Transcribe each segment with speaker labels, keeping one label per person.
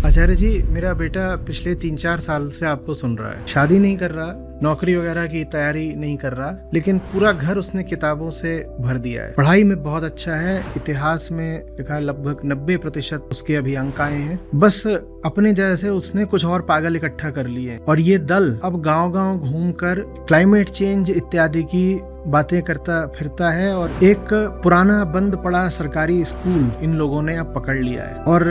Speaker 1: आचार्य जी, मेरा बेटा पिछले 3-4 साल से आपको सुन रहा है। शादी नहीं कर रहा, नौकरी वगैरह की तैयारी नहीं कर रहा, लेकिन पूरा घर उसने किताबों से भर दिया है। पढ़ाई में बहुत अच्छा है, इतिहास में लिखा है लगभग 90% उसके अभी अंक आए हैं। बस अपने जैसे उसने कुछ और पागल इकट्ठा कर लिए और ये दल अब गांव-गांव घूमकर क्लाइमेट चेंज इत्यादि की बातें करता फिरता है और एक पुराना बंद पड़ा सरकारी स्कूल इन लोगों ने अब पकड़ लिया है और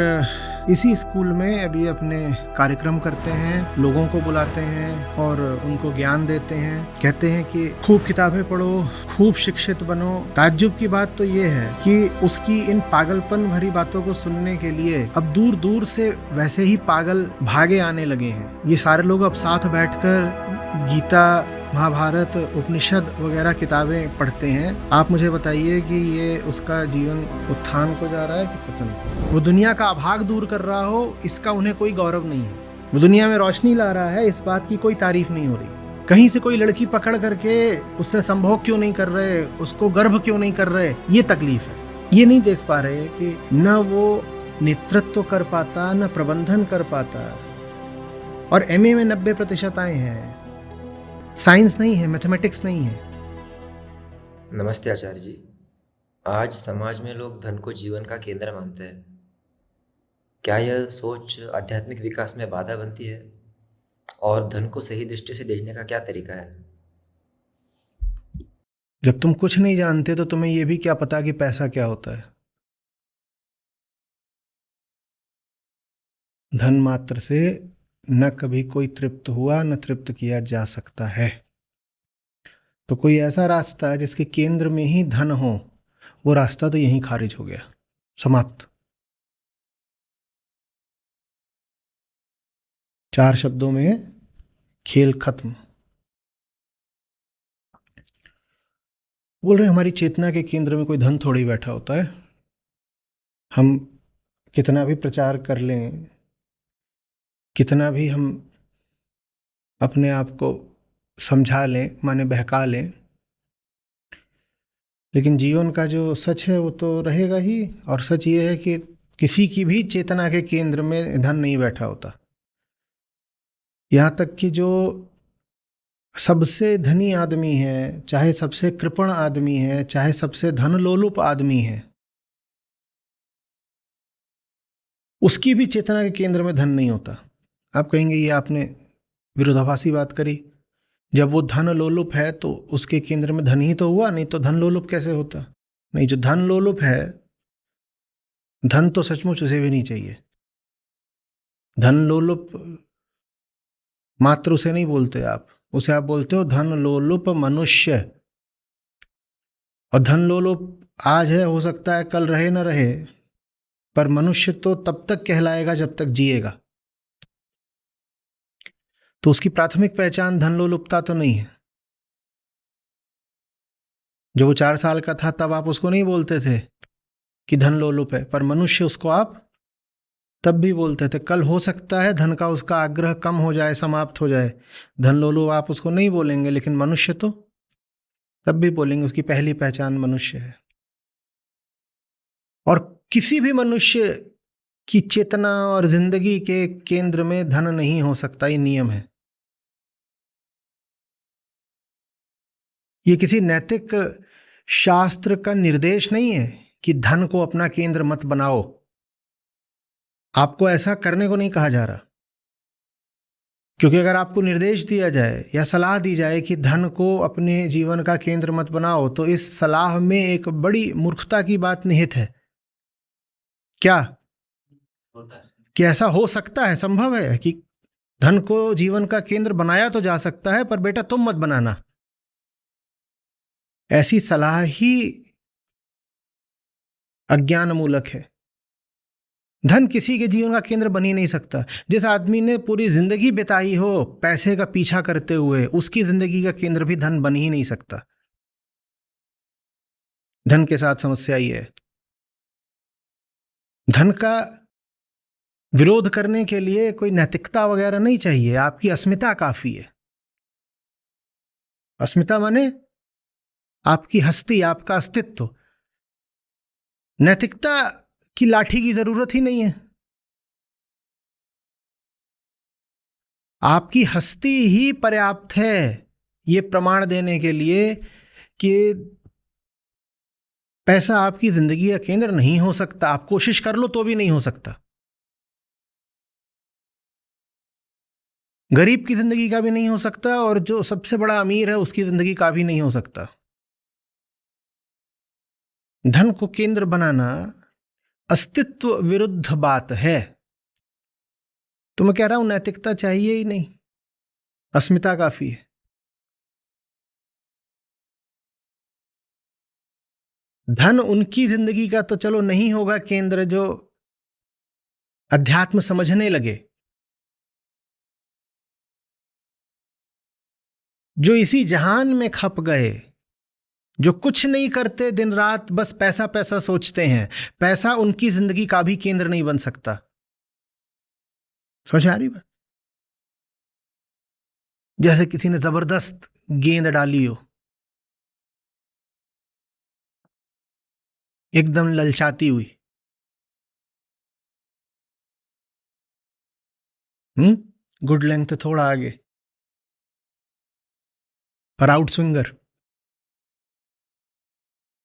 Speaker 1: इसी स्कूल में अभी अपने कार्यक्रम करते हैं, लोगों को बुलाते हैं और उनको ज्ञान देते हैं। कहते हैं कि खूब किताबें पढ़ो, खूब शिक्षित बनो। ताज्जुब की बात तो ये है कि उसकी इन पागलपन भरी बातों को सुनने के लिए अब दूर दूर से वैसे ही पागल भागे आने लगे हैं। ये सारे लोग अब साथ बैठकर गीता, महाभारत, उपनिषद वगैरह किताबें पढ़ते हैं। आप मुझे बताइए कि ये उसका जीवन उत्थान को जा रहा है कि पतन? वो दुनिया का अभाग दूर कर रहा हो, इसका उन्हें कोई गौरव नहीं है। वो दुनिया में रोशनी ला रहा है, इस बात की कोई तारीफ नहीं हो रही। कहीं से कोई लड़की पकड़ करके उससे संभोग क्यों नहीं कर रहे, उसको गर्भ क्यों नहीं कर रहे, ये तकलीफ है। ये नहीं देख पा रहे कि न वो नेतृत्व कर पाता, न प्रबंधन कर पाता। और एमए में 90% आए हैं। साइंस नहीं है, मैथमेटिक्स नहीं है।
Speaker 2: नमस्ते आचार्य जी। आज समाज में लोग धन को जीवन का केंद्र मानते हैं। क्या यह सोच आध्यात्मिक विकास में बाधा बनती है? और धन को सही दृष्टि से देखने का क्या तरीका है?
Speaker 1: जब तुम कुछ नहीं जानते तो तुम्हें यह भी क्या पता कि पैसा क्या होता है। धन मात्र से न कभी कोई तृप्त हुआ, न तृप्त किया जा सकता है। तो कोई ऐसा रास्ता जिसके केंद्र में ही धन हो, वो रास्ता तो यहीं खारिज हो गया, समाप्त। 4 शब्दों में खेल खत्म। बोल रहे हमारी चेतना के केंद्र में कोई धन थोड़ी बैठा होता है। हम कितना भी प्रचार कर लें, कितना भी हम अपने आप को समझा लें, माने बहका लें, लेकिन जीवन का जो सच है वो तो रहेगा ही। और सच ये है कि किसी की भी चेतना के केंद्र में धन नहीं बैठा होता। यहाँ तक कि जो सबसे धनी आदमी है, चाहे सबसे कृपण आदमी है, चाहे सबसे धनलोलुप आदमी है, उसकी भी चेतना के केंद्र में धन नहीं होता। आप कहेंगे ये आपने विरोधाभासी बात करी। जब वो धन लोलुप है तो उसके केंद्र में धन ही तो हुआ, नहीं तो धन लोलुप कैसे होता? नहीं, जो धन लोलुप है, धन तो सचमुच उसे भी नहीं चाहिए। धन लोलुप मात्र उसे नहीं बोलते आप, उसे आप बोलते हो धन लोलुप मनुष्य। और धन लोलुप आज है, हो सकता है कल रहे ना रहे, पर मनुष्य तो तब तक कहलाएगा जब तक जिएगा। तो उसकी प्राथमिक पहचान धन लोलुपता तो नहीं है। जो वो 4 साल का था तब आप उसको नहीं बोलते थे कि धन लोलुप है, पर मनुष्य उसको आप तब भी बोलते थे। कल हो सकता है धन का उसका आग्रह कम हो जाए, समाप्त हो जाए, धन लोलुप आप उसको नहीं बोलेंगे, लेकिन मनुष्य तो तब भी बोलेंगे। उसकी पहली पहचान मनुष्य है। और किसी भी मनुष्य की चेतना और जिंदगी के केंद्र में धन नहीं हो सकता, ये नियम है। ये किसी नैतिक शास्त्र का निर्देश नहीं है कि धन को अपना केंद्र मत बनाओ। आपको ऐसा करने को नहीं कहा जा रहा। क्योंकि अगर आपको निर्देश दिया जाए या सलाह दी जाए कि धन को अपने जीवन का केंद्र मत बनाओ, तो इस सलाह में एक बड़ी मूर्खता की बात निहित है। क्या कि ऐसा हो सकता है, संभव है कि धन को जीवन का केंद्र बनाया तो जा सकता है, पर बेटा तुम मत बनाना। ऐसी सलाह ही अज्ञान मूलक है। धन किसी के जीवन का केंद्र बन ही नहीं सकता। जिस आदमी ने पूरी जिंदगी बिताई हो पैसे का पीछा करते हुए, उसकी जिंदगी का केंद्र भी धन बन ही नहीं सकता। धन के साथ समस्या ही है। धन का विरोध करने के लिए कोई नैतिकता वगैरह नहीं चाहिए, आपकी अस्मिता काफी है। अस्मिता माने आपकी हस्ती, आपका अस्तित्व। नैतिकता की लाठी की जरूरत ही नहीं है। आपकी हस्ती ही पर्याप्त है ये प्रमाण देने के लिए कि पैसा आपकी जिंदगी का केंद्र नहीं हो सकता। आप कोशिश कर लो तो भी नहीं हो सकता। गरीब की जिंदगी का भी नहीं हो सकता और जो सबसे बड़ा अमीर है उसकी जिंदगी का भी नहीं हो सकता। धन को केंद्र बनाना अस्तित्व विरुद्ध बात है। तो मैं कह रहा हूं नैतिकता चाहिए ही नहीं, अस्मिता काफी है। धन उनकी जिंदगी का तो चलो नहीं होगा केंद्र जो अध्यात्म समझने लगे, जो इसी जहान में खप गए, जो कुछ नहीं करते, दिन रात बस पैसा पैसा सोचते हैं। पैसा उनकी जिंदगी का भी केंद्र नहीं बन सकता। समझ आ रही बात? जैसे किसी ने जबरदस्त गेंद डाली हो, एकदम ललचाती हुई, गुड लेंथ थोड़ा आगे, पर आउट स्विंगर,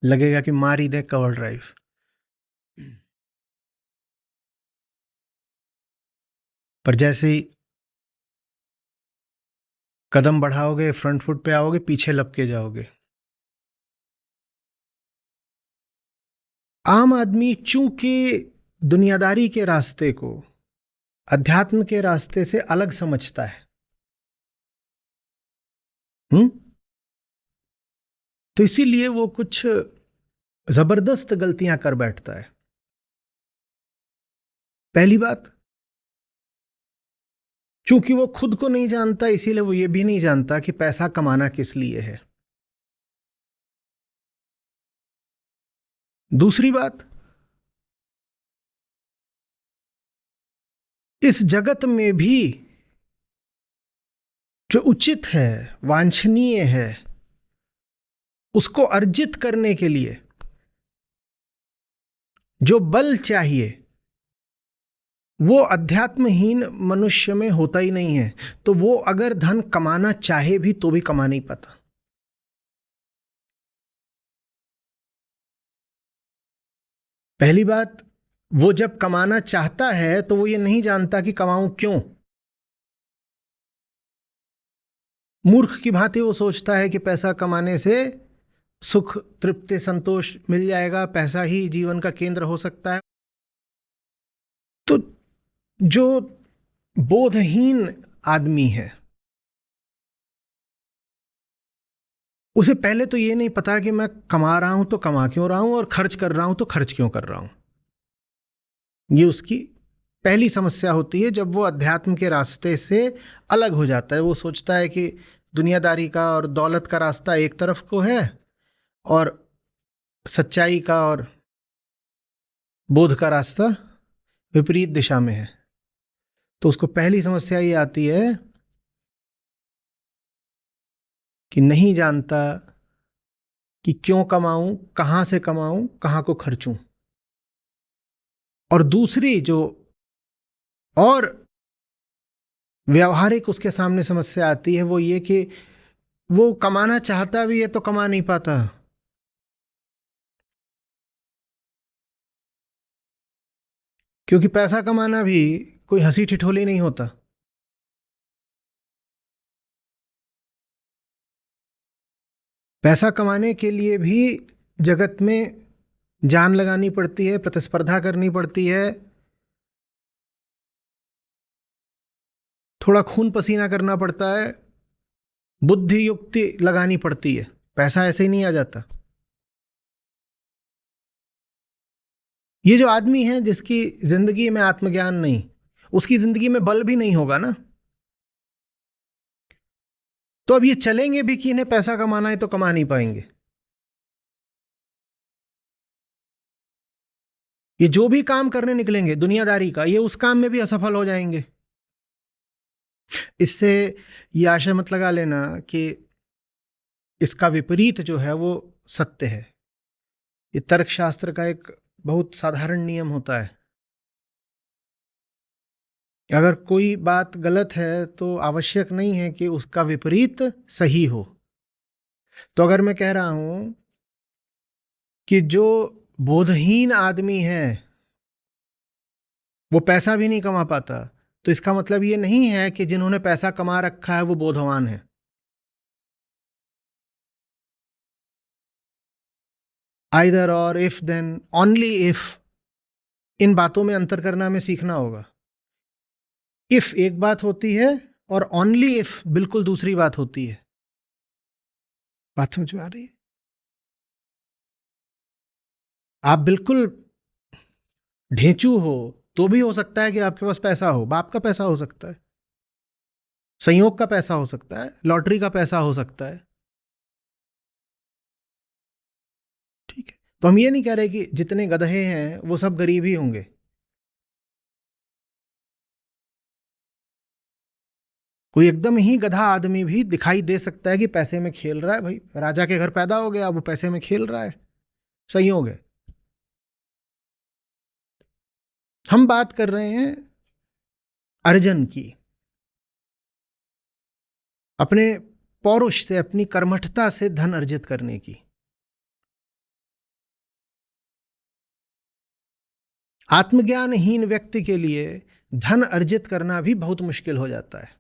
Speaker 1: लगेगा कि मार ही दे कवर ड्राइव। पर जैसे ही कदम बढ़ाओगे, फ्रंट फुट पे आओगे, पीछे लपके जाओगे। आम आदमी चूंकि दुनियादारी के रास्ते को अध्यात्म के रास्ते से अलग समझता है, तो इसीलिए वो कुछ जबरदस्त गलतियां कर बैठता है। पहली बात, क्योंकि वो खुद को नहीं जानता, इसीलिए वो ये भी नहीं जानता कि पैसा कमाना किस लिए है। दूसरी बात, इस जगत में भी जो उचित है, वांछनीय है, उसको अर्जित करने के लिए जो बल चाहिए वो अध्यात्महीन मनुष्य में होता ही नहीं है। तो वो अगर धन कमाना चाहे भी तो भी कमा नहीं पाता। पहली बात, वो जब कमाना चाहता है तो वो ये नहीं जानता कि कमाऊं क्यों। मूर्ख की भांति वो सोचता है कि पैसा कमाने से सुख, तृप्ति, संतोष मिल जाएगा, पैसा ही जीवन का केंद्र हो सकता है। तो जो बोधहीन आदमी है उसे पहले तो ये नहीं पता कि मैं कमा रहा हूं तो कमा क्यों रहा हूं और खर्च कर रहा हूं तो खर्च क्यों कर रहा हूं। ये उसकी पहली समस्या होती है जब वो अध्यात्म के रास्ते से अलग हो जाता है। वो सोचता है कि दुनियादारी का और दौलत का रास्ता एक तरफ को है और सच्चाई का और बोध का रास्ता विपरीत दिशा में है। तो उसको पहली समस्या ये आती है कि नहीं जानता कि क्यों कमाऊं, कहां से कमाऊं, कहां को खर्चूं। और दूसरी जो और व्यवहारिक उसके सामने समस्या आती है वो ये कि वो कमाना चाहता भी है तो कमा नहीं पाता। क्योंकि पैसा कमाना भी कोई हंसी ठिठोली नहीं होता। पैसा कमाने के लिए भी जगत में जान लगानी पड़ती है, प्रतिस्पर्धा करनी पड़ती है, थोड़ा खून पसीना करना पड़ता है, बुद्धि युक्ति लगानी पड़ती है। पैसा ऐसे ही नहीं आ जाता। ये जो आदमी है जिसकी जिंदगी में आत्मज्ञान नहीं, उसकी जिंदगी में बल भी नहीं होगा ना। तो अब ये चलेंगे भी कि इन्हें पैसा कमाना है तो कमा नहीं पाएंगे। ये जो भी काम करने निकलेंगे दुनियादारी का, ये उस काम में भी असफल हो जाएंगे। इससे ये आशा मत लगा लेना कि इसका विपरीत जो है वो सत्य है। ये तर्कशास्त्र का एक बहुत साधारण नियम होता है। अगर कोई बात गलत है तो आवश्यक नहीं है कि उसका विपरीत सही हो। तो अगर मैं कह रहा हूं कि जो बोधहीन आदमी है वो पैसा भी नहीं कमा पाता, तो इसका मतलब ये नहीं है कि जिन्होंने पैसा कमा रखा है वो बोधवान है। आइदर और, इफ देन, ओनली इफ, इन बातों में अंतर करना हमें सीखना होगा। इफ एक बात होती है और ओनली इफ बिल्कुल दूसरी बात होती है। बात समझ में आ रही है? आप बिल्कुल ढेंचू हो तो भी हो सकता है कि आपके पास पैसा हो, बाप का पैसा हो सकता है, संयोग का पैसा हो सकता है, लॉटरी का पैसा हो सकता है। ठीक है, तो हम ये नहीं कह रहे कि जितने गधे हैं वो सब गरीब ही होंगे। कोई एकदम ही गधा आदमी भी दिखाई दे सकता है कि पैसे में खेल रहा है। भाई राजा के घर पैदा हो गया, वो पैसे में खेल रहा है, संयोग है। हम बात कर रहे हैं अर्जन की, अपने पौरुष से, अपनी कर्मठता से धन अर्जित करने की। आत्मज्ञानहीन व्यक्ति के लिए धन अर्जित करना भी बहुत मुश्किल हो जाता है।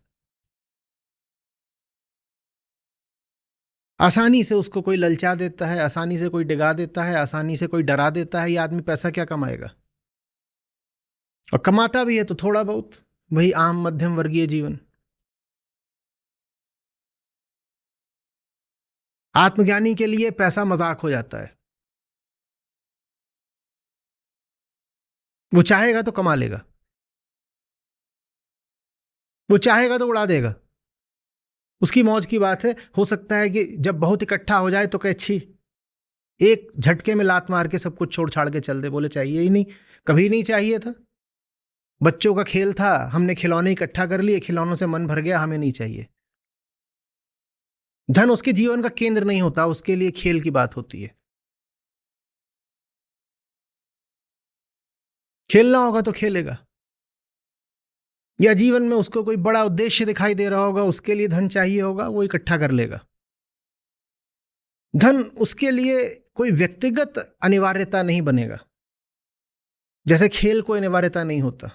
Speaker 1: आसानी से उसको कोई ललचा देता है, आसानी से कोई डिगा देता है, आसानी से कोई डरा देता है। ये आदमी पैसा क्या कमाएगा, और कमाता भी है तो थोड़ा बहुत, वही आम मध्यम वर्गीय जीवन। आत्मज्ञानी के लिए पैसा मजाक हो जाता है। वो चाहेगा तो कमा लेगा, वो चाहेगा तो उड़ा देगा, उसकी मौज की बात है। हो सकता है कि जब बहुत इकट्ठा हो जाए तो कहे छी, एक झटके में लात मार के सब कुछ छोड़ छाड़ के चल दे, बोले चाहिए ही नहीं, कभी नहीं चाहिए था। बच्चों का खेल था, हमने खिलौने इकट्ठा कर लिए, खिलौनों से मन भर गया, हमें नहीं चाहिए। धन उसके जीवन का केंद्र नहीं होता, उसके लिए खेल की बात होती है। खेलना होगा तो खेलेगा, या जीवन में उसको कोई बड़ा उद्देश्य दिखाई दे रहा होगा, उसके लिए धन चाहिए होगा, वो इकट्ठा कर लेगा। धन उसके लिए कोई व्यक्तिगत अनिवार्यता नहीं बनेगा, जैसे खेल कोई अनिवार्यता नहीं होता,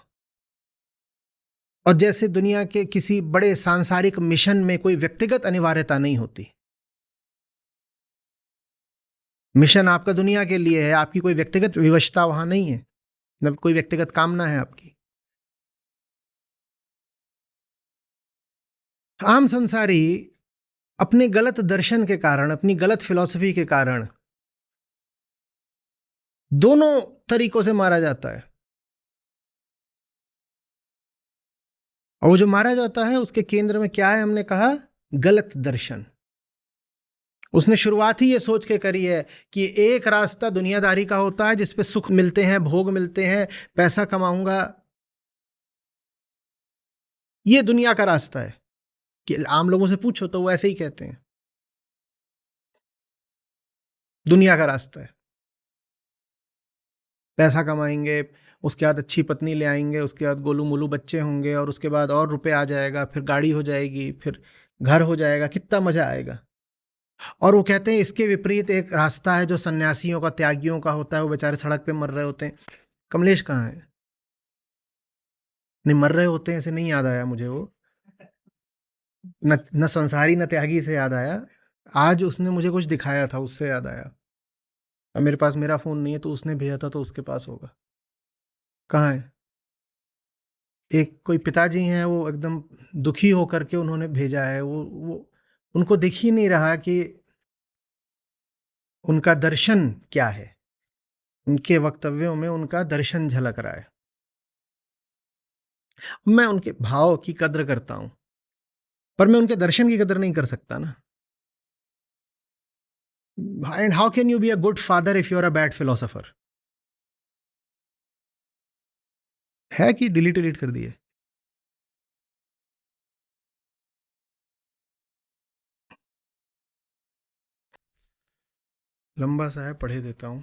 Speaker 1: और जैसे दुनिया के किसी बड़े सांसारिक मिशन में कोई व्यक्तिगत अनिवार्यता नहीं होती। मिशन आपका दुनिया के लिए है, आपकी कोई व्यक्तिगत विवशता वहां नहीं है, न कोई व्यक्तिगत कामना है आपकी। आम संसारी अपने गलत दर्शन के कारण, अपनी गलत फिलॉसफी के कारण दोनों तरीकों से मारा जाता है। और वो जो मारा जाता है उसके केंद्र में क्या है, हमने कहा गलत दर्शन। उसने शुरुआत ही ये सोच के करी है कि एक रास्ता दुनियादारी का होता है जिसपे सुख मिलते हैं, भोग मिलते हैं, पैसा कमाऊंगा, ये दुनिया का रास्ता है। कि आम लोगों से पूछो तो वो ऐसे ही कहते हैं, दुनिया का रास्ता है, पैसा कमाएंगे, उसके बाद अच्छी पत्नी ले आएंगे, उसके बाद गोलू मोलू बच्चे होंगे, और उसके बाद और रुपए आ जाएगा, फिर गाड़ी हो जाएगी, फिर घर हो जाएगा, कितना मजा आएगा। और वो कहते हैं इसके विपरीत एक रास्ता है जो सन्यासियों का, त्यागियों का होता है, वो बेचारे सड़क पे मर रहे होते हैं। कमलेश कहाँ है? नहीं, मर रहे होते हैं ऐसे नहीं याद आया मुझे वो, न न संसारी न त्यागी से याद आया। आज उसने मुझे कुछ दिखाया था, उससे याद आया। अब मेरे पास मेरा फोन नहीं है, तो उसने भेजा था तो उसके पास होगा। कहाँ है? एक कोई पिताजी हैं, वो एकदम दुखी होकर के उन्होंने भेजा है। वो उनको दिख ही नहीं रहा कि उनका दर्शन क्या है, उनके वक्तव्यों में उनका दर्शन झलक रहा है। मैं उनके भाव की कद्र करता हूं, पर मैं उनके दर्शन की कद्र नहीं कर सकता ना। And how can you be a good father if you are a bad philosopher? है कि डिलीट डिलीट कर दिए? लंबा सा है, पढ़े देता हूं।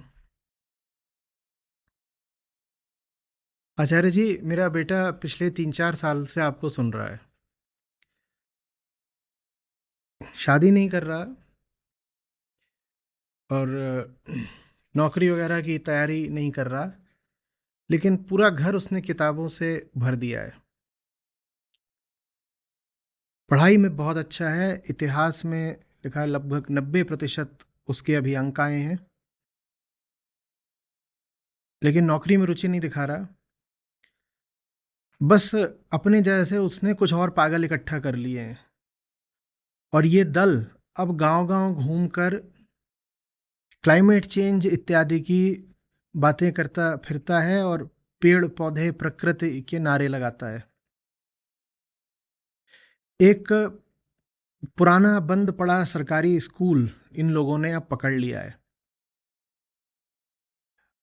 Speaker 1: आचार्य जी, मेरा बेटा पिछले 3-4 साल से आपको सुन रहा है। शादी नहीं कर रहा और नौकरी वगैरह की तैयारी नहीं कर रहा, लेकिन पूरा घर उसने किताबों से भर दिया है। पढ़ाई में बहुत अच्छा है, इतिहास में लिखा है लगभग 90% उसके अभी अंक आए हैं, लेकिन नौकरी में रुचि नहीं दिखा रहा। बस अपने जैसे उसने कुछ और पागल इकट्ठा कर लिए हैं और ये दल अब गांव-गांव घूमकर क्लाइमेट चेंज इत्यादि की बातें करता फिरता है और पेड़ पौधे प्रकृति के नारे लगाता है। एक पुराना बंद पड़ा सरकारी स्कूल इन लोगों ने अब पकड़ लिया है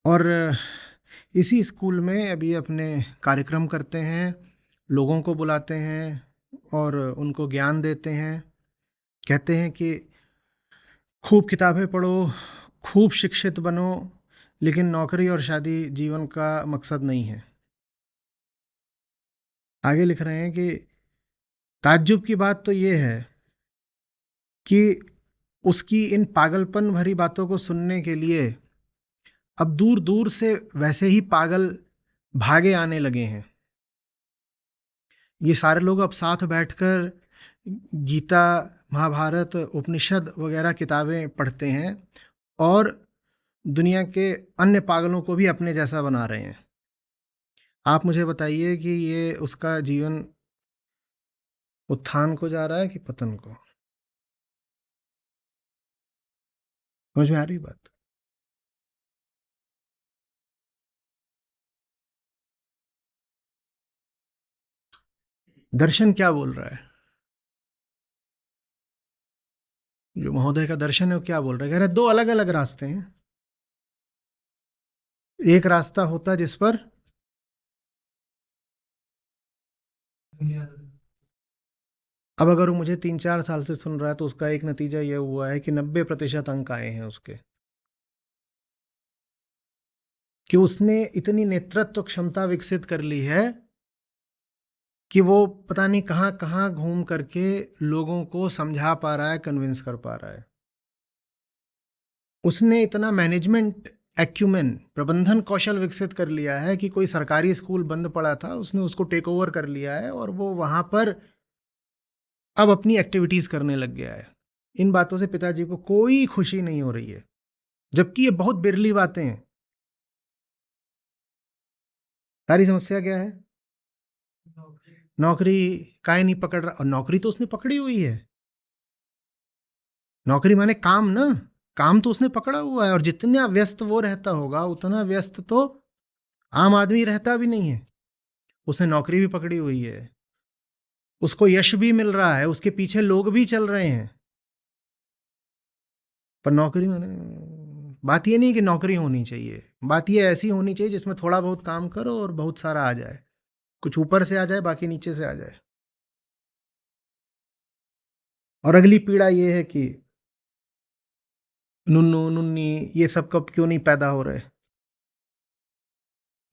Speaker 1: और इसी स्कूल में अभी अपने कार्यक्रम करते हैं, लोगों को बुलाते हैं और उनको ज्ञान देते हैं। कहते हैं कि खूब किताबें पढ़ो, खूब शिक्षित बनो, लेकिन नौकरी और शादी जीवन का मकसद नहीं है। आगे लिख रहे हैं कि ताज्जुब की बात तो ये है कि उसकी इन पागलपन भरी बातों को सुनने के लिए अब दूर दूर से वैसे ही पागल भागे आने लगे हैं। ये सारे लोग अब साथ बैठकर गीता, महाभारत, उपनिषद वगैरह किताबें पढ़ते हैं और दुनिया के अन्य पागलों को भी अपने जैसा बना रहे हैं। आप मुझे बताइए कि ये उसका जीवन उत्थान को जा रहा है कि पतन को? समझ में आ रही बात? दर्शन क्या बोल रहा है? जो महोदय का दर्शन है वो क्या बोल रहा है? कह रहा है दो अलग अलग रास्ते हैं। एक रास्ता होता जिस पर अब अगर वो मुझे 3-4 साल से सुन रहा है तो उसका एक नतीजा यह हुआ है कि 90% अंक आए हैं उसके, कि उसने इतनी नेतृत्व क्षमता विकसित कर ली है कि वो पता नहीं कहाँ कहाँ घूम करके लोगों को समझा पा रहा है, कन्विंस कर पा रहा है। उसने इतना मैनेजमेंट एक्यूमेन, प्रबंधन कौशल विकसित कर लिया है कि कोई सरकारी स्कूल बंद पड़ा था, उसने उसको टेक ओवर कर लिया है और वो वहां पर अब अपनी एक्टिविटीज करने लग गया है। इन बातों से पिताजी को कोई खुशी नहीं हो रही है, जबकि ये बहुत बिरली बातें हैं। सारी समस्या क्या है? नौकरी काहे नहीं पकड़ रहा? और नौकरी तो उसने पकड़ी हुई है। नौकरी माने काम ना, काम तो उसने पकड़ा हुआ है और जितना व्यस्त वो रहता होगा उतना व्यस्त तो आम आदमी रहता भी नहीं है। उसने नौकरी भी पकड़ी हुई है, उसको यश भी मिल रहा है, उसके पीछे लोग भी चल रहे हैं। पर नौकरी माने बात ये नहीं कि नौकरी होनी चाहिए, बात ये ऐसी होनी चाहिए जिसमें थोड़ा बहुत काम करो और बहुत सारा आ जाए, कुछ ऊपर से आ जाए बाकी नीचे से आ जाए। और अगली पीड़ा ये है कि नुन्नू नुन्नी ये सब कब क्यों नहीं पैदा हो रहे?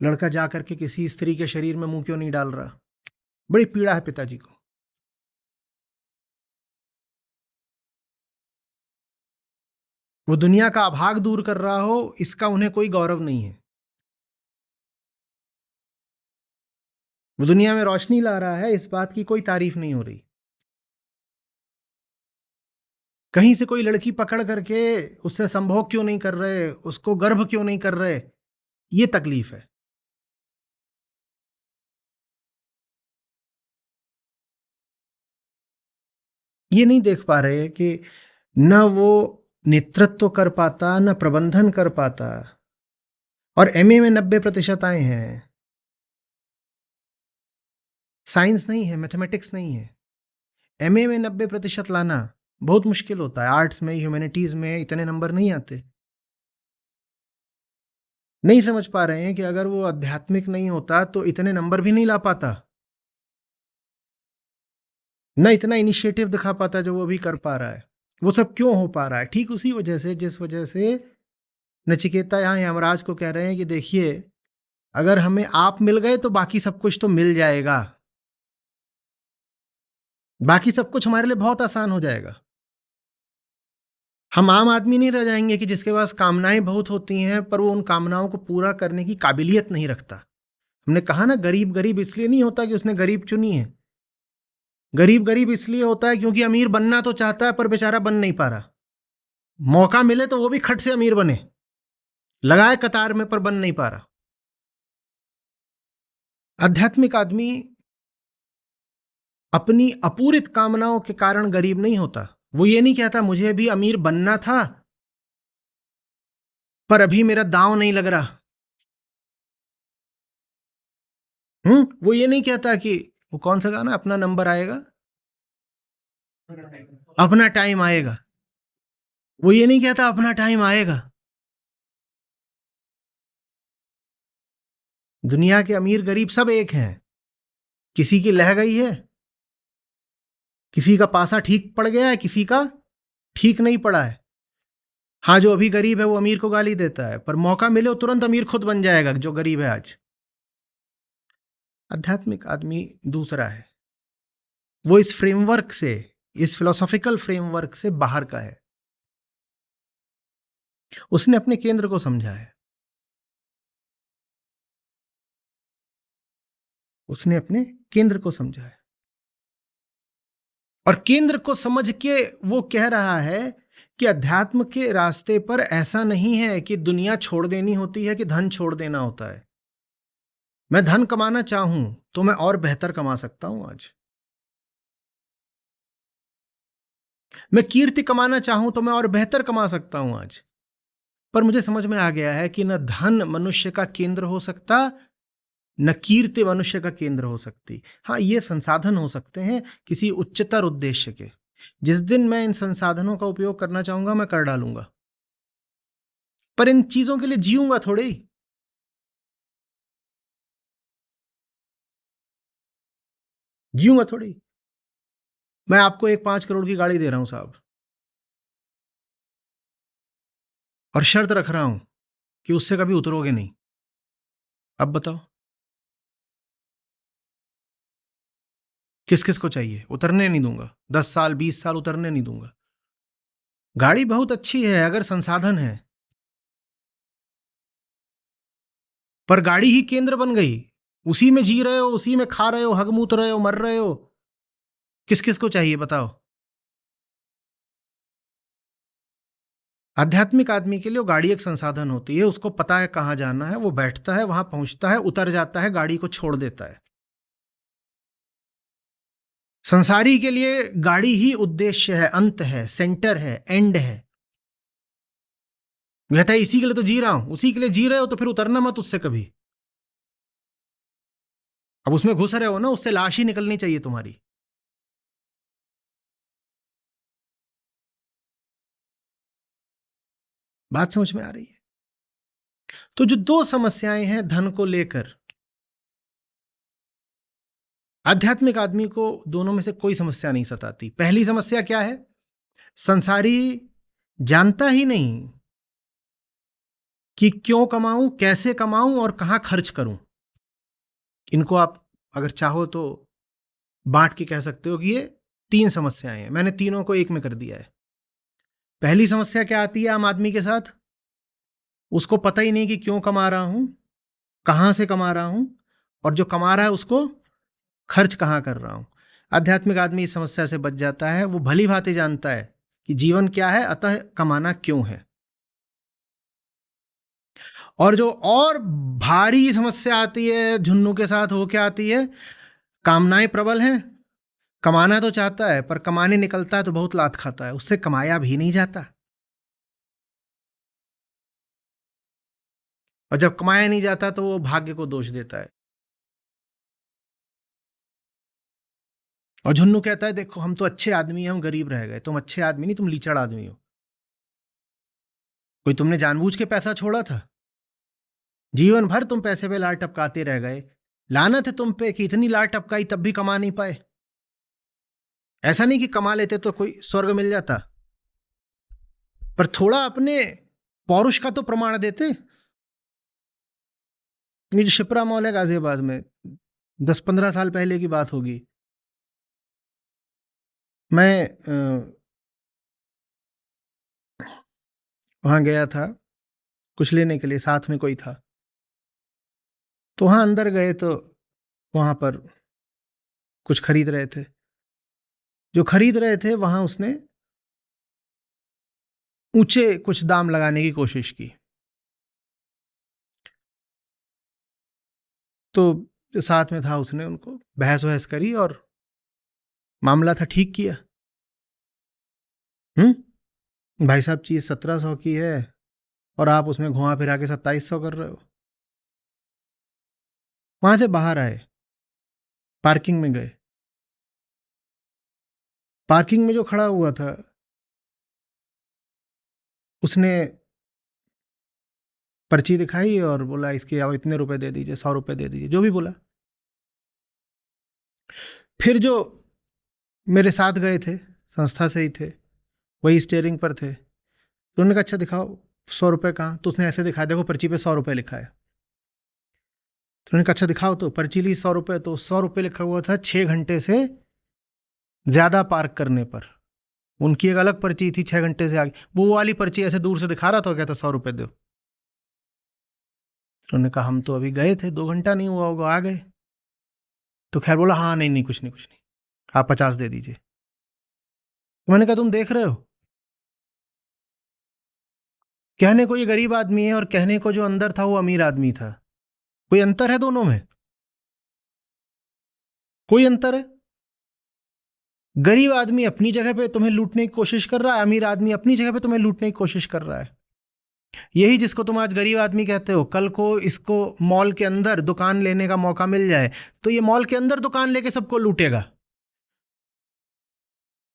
Speaker 1: लड़का जा करके किसी स्त्री के शरीर में मुंह क्यों नहीं डाल रहा? बड़ी पीड़ा है पिताजी को। वो दुनिया का अभाग दूर कर रहा हो इसका उन्हें कोई गौरव नहीं है। वो दुनिया में रोशनी ला रहा है इस बात की कोई तारीफ नहीं हो रही। कहीं से कोई लड़की पकड़ करके उससे संभोग क्यों नहीं कर रहे, उसको गर्भ क्यों नहीं कर रहे, ये तकलीफ है। ये नहीं देख पा रहे कि न वो नेतृत्व कर पाता न प्रबंधन कर पाता, और एमए में 90% आए हैं। साइंस नहीं है, मैथमेटिक्स नहीं है। एमए में 90% लाना बहुत मुश्किल होता है। आर्ट्स में, ह्यूमैनिटीज में इतने नंबर नहीं आते। नहीं समझ पा रहे हैं कि अगर वो आध्यात्मिक नहीं होता तो इतने नंबर भी नहीं ला पाता, न इतना इनिशिएटिव दिखा पाता जो वो भी कर पा रहा है। वो सब क्यों हो पा रहा है? ठीक उसी वजह से जिस वजह से नचिकेता यहाँ यमराज को कह रहे हैं कि देखिए अगर हमें आप मिल गए तो बाकी सब कुछ तो मिल जाएगा, बाकी सब कुछ हमारे लिए बहुत आसान हो जाएगा। हम आम आदमी नहीं रह जाएंगे कि जिसके पास कामनाएं बहुत होती हैं पर वो उन कामनाओं को पूरा करने की काबिलियत नहीं रखता। हमने कहा ना, गरीब गरीब इसलिए नहीं होता कि उसने गरीब चुनी है, गरीब गरीब इसलिए होता है क्योंकि अमीर बनना तो चाहता है पर बेचारा बन नहीं पा रहा। मौका मिले तो वो भी खट से अमीर बने, लगाए कतार में, पर बन नहीं पा रहा। आध्यात्मिक आदमी अपनी अपूरित कामनाओं के कारण गरीब नहीं होता। वो ये नहीं कहता मुझे भी अमीर बनना था पर अभी मेरा दांव नहीं लग रहा। वो ये नहीं कहता कि वो कौन सा गाना, अपना नंबर आएगा, अपना टाइम आएगा। वो ये नहीं कहता अपना टाइम आएगा। दुनिया के अमीर गरीब सब एक हैं, किसी की लह गई है, किसी का पासा ठीक पड़ गया है, किसी का ठीक नहीं पड़ा है। हाँ, जो अभी गरीब है वो अमीर को गाली देता है, पर मौका मिले वो तुरंत अमीर खुद बन जाएगा जो गरीब है आज। आध्यात्मिक आदमी दूसरा है, वो इस फ्रेमवर्क से, इस फिलोसॉफिकल फ्रेमवर्क से बाहर का है। उसने अपने केंद्र को समझा है, उसने अपने केंद्र को समझा है, और केंद्र को समझ के वो कह रहा है कि अध्यात्म के रास्ते पर ऐसा नहीं है कि दुनिया छोड़ देनी होती है कि धन छोड़ देना होता है। मैं धन कमाना चाहूं तो मैं और बेहतर कमा सकता हूं आज। मैं कीर्ति कमाना चाहूं तो मैं और बेहतर कमा सकता हूं आज। पर मुझे समझ में आ गया है कि न धन मनुष्य का केंद्र हो सकता, न कीर्ति मनुष्य का केंद्र हो सकती। हाँ, ये संसाधन हो सकते हैं किसी उच्चतर उद्देश्य के। जिस दिन मैं इन संसाधनों का उपयोग करना चाहूंगा मैं कर डालूंगा, पर इन चीजों के लिए जीऊंगा थोड़े ही। जीऊंगा थोड़ी ही। मैं आपको एक 5 करोड़ की गाड़ी दे रहा हूं साहब, और शर्त रख रहा हूं कि उससे कभी उतरोगे नहीं। अब बताओ किस किस को चाहिए? उतरने नहीं दूंगा, 10 साल 20 साल उतरने नहीं दूंगा। गाड़ी बहुत अच्छी है अगर संसाधन है, पर गाड़ी ही केंद्र बन गई, उसी में जी रहे हो, उसी में खा रहे हो, हगमूत रहे हो, मर रहे हो। किस किस को चाहिए बताओ? आध्यात्मिक आदमी के लिए वो गाड़ी एक संसाधन होती है। उसको पता है कहां जाना है, वो बैठता है, वहां पहुंचता है, उतर जाता है, गाड़ी को छोड़ देता है। संसारी के लिए गाड़ी ही उद्देश्य है, अंत है, सेंटर है, एंड है। कहता है इसी के लिए तो जी रहा हूं। उसी के लिए जी रहे हो तो फिर उतरना मत उससे कभी। अब उसमें घुस रहे हो ना, उससे लाश ही निकलनी चाहिए तुम्हारी। बात समझ में आ रही है? तो जो दो समस्याएं हैं धन को लेकर, आध्यात्मिक आदमी को दोनों में से कोई समस्या नहीं सताती। पहली समस्या क्या है? संसारी जानता ही नहीं कि क्यों कमाऊं, कैसे कमाऊं और कहां खर्च करूं। इनको आप अगर चाहो तो बांट के कह सकते हो कि ये 3 समस्याएं हैं। मैंने तीनों को एक में कर दिया है। पहली समस्या क्या आती है आम आदमी के साथ? उसको पता ही नहीं कि क्यों कमा रहा हूं, कहां से कमा रहा हूं, और जो कमा रहा है उसको खर्च कहां कर रहा हूं। आध्यात्मिक आदमी इस समस्या से बच जाता है। वो भली भांति जानता है कि जीवन क्या है, अतः कमाना क्यों है। और जो और भारी समस्या आती है झुन्नू के साथ, वो क्या आती है? कामनाएं प्रबल हैं, कमाना तो चाहता है पर कमाने निकलता है तो बहुत लात खाता है, उससे कमाया भी नहीं जाता। और जब कमाया नहीं जाता तो वो भाग्य को दोष देता है। और झुन्नू कहता है देखो हम तो अच्छे आदमी हैं, हम गरीब रह गए। तुम अच्छे आदमी नहीं, तुम लीचड़ आदमी हो। कोई तुमने जानबूझ के पैसा छोड़ा था? जीवन भर तुम पैसे पे लार टपकाते रह गए। लानत है तुम पे कि इतनी लार टपकाई तब भी कमा नहीं पाए। ऐसा नहीं कि कमा लेते तो कोई स्वर्ग मिल जाता, पर थोड़ा अपने पौरुष का तो प्रमाण देते। ये जो शिप्रा मॉल है गाजियाबाद में, 10-15 साल पहले की बात होगी। मैं वहाँ गया था कुछ लेने के लिए, साथ में कोई था। तो वहाँ अंदर गए तो वहाँ पर कुछ खरीद रहे थे। जो खरीद रहे थे वहाँ उसने ऊंचे कुछ दाम लगाने की कोशिश की। तो जो साथ में था उसने उनको बहस वहस करी और मामला था ठीक किया। भाई साहब, चीज 1700 की है और आप उसमें घुमा फिरा के 2700 कर रहे हो। वहां से बाहर आए, पार्किंग में गए। पार्किंग में जो खड़ा हुआ था उसने पर्ची दिखाई और बोला इसके आप इतने रुपए दे दीजिए, 100 रुपए दे दीजिए, जो भी बोला। फिर जो मेरे साथ गए थे, संस्था से ही थे, वही स्टेयरिंग पर थे, तो उन्होंने कहा अच्छा दिखाओ 100 रुपये कहाँ। तो उसने ऐसे दिखाया, देखो पर्ची पे 100 रुपये लिखा है। तो उन्होंने कहा अच्छा दिखाओ। तो पर्ची ली 100 रुपये, तो 100 रुपये लिखा हुआ था 6 घंटे से ज्यादा पार्क करने पर। उनकी एक अलग पर्ची थी 6 घंटे से आगे, वो वाली पर्ची ऐसे दूर से दिखा रहा था, कहता 100 रुपये दो। तो उन्होंने कहा हम तो अभी गए थे, 2 घंटा नहीं हुआ होगा, आ गए। तो खैर बोला हाँ नहीं नहीं कुछ नहीं कुछ नहीं, आप 50 दे दीजिए। तो मैंने कहा तुम देख रहे हो, कहने को ये गरीब आदमी है और कहने को जो अंदर था वो अमीर आदमी था। कोई अंतर है दोनों में? कोई अंतर है? गरीब आदमी अपनी जगह पे तुम्हें लूटने की कोशिश कर रहा है, अमीर आदमी अपनी जगह पे तुम्हें लूटने की कोशिश कर रहा है। यही जिसको तुम आज गरीब आदमी कहते हो, कल को इसको मॉल के अंदर दुकान लेने का मौका मिल जाए तो ये मॉल के अंदर दुकान लेके सबको लूटेगा।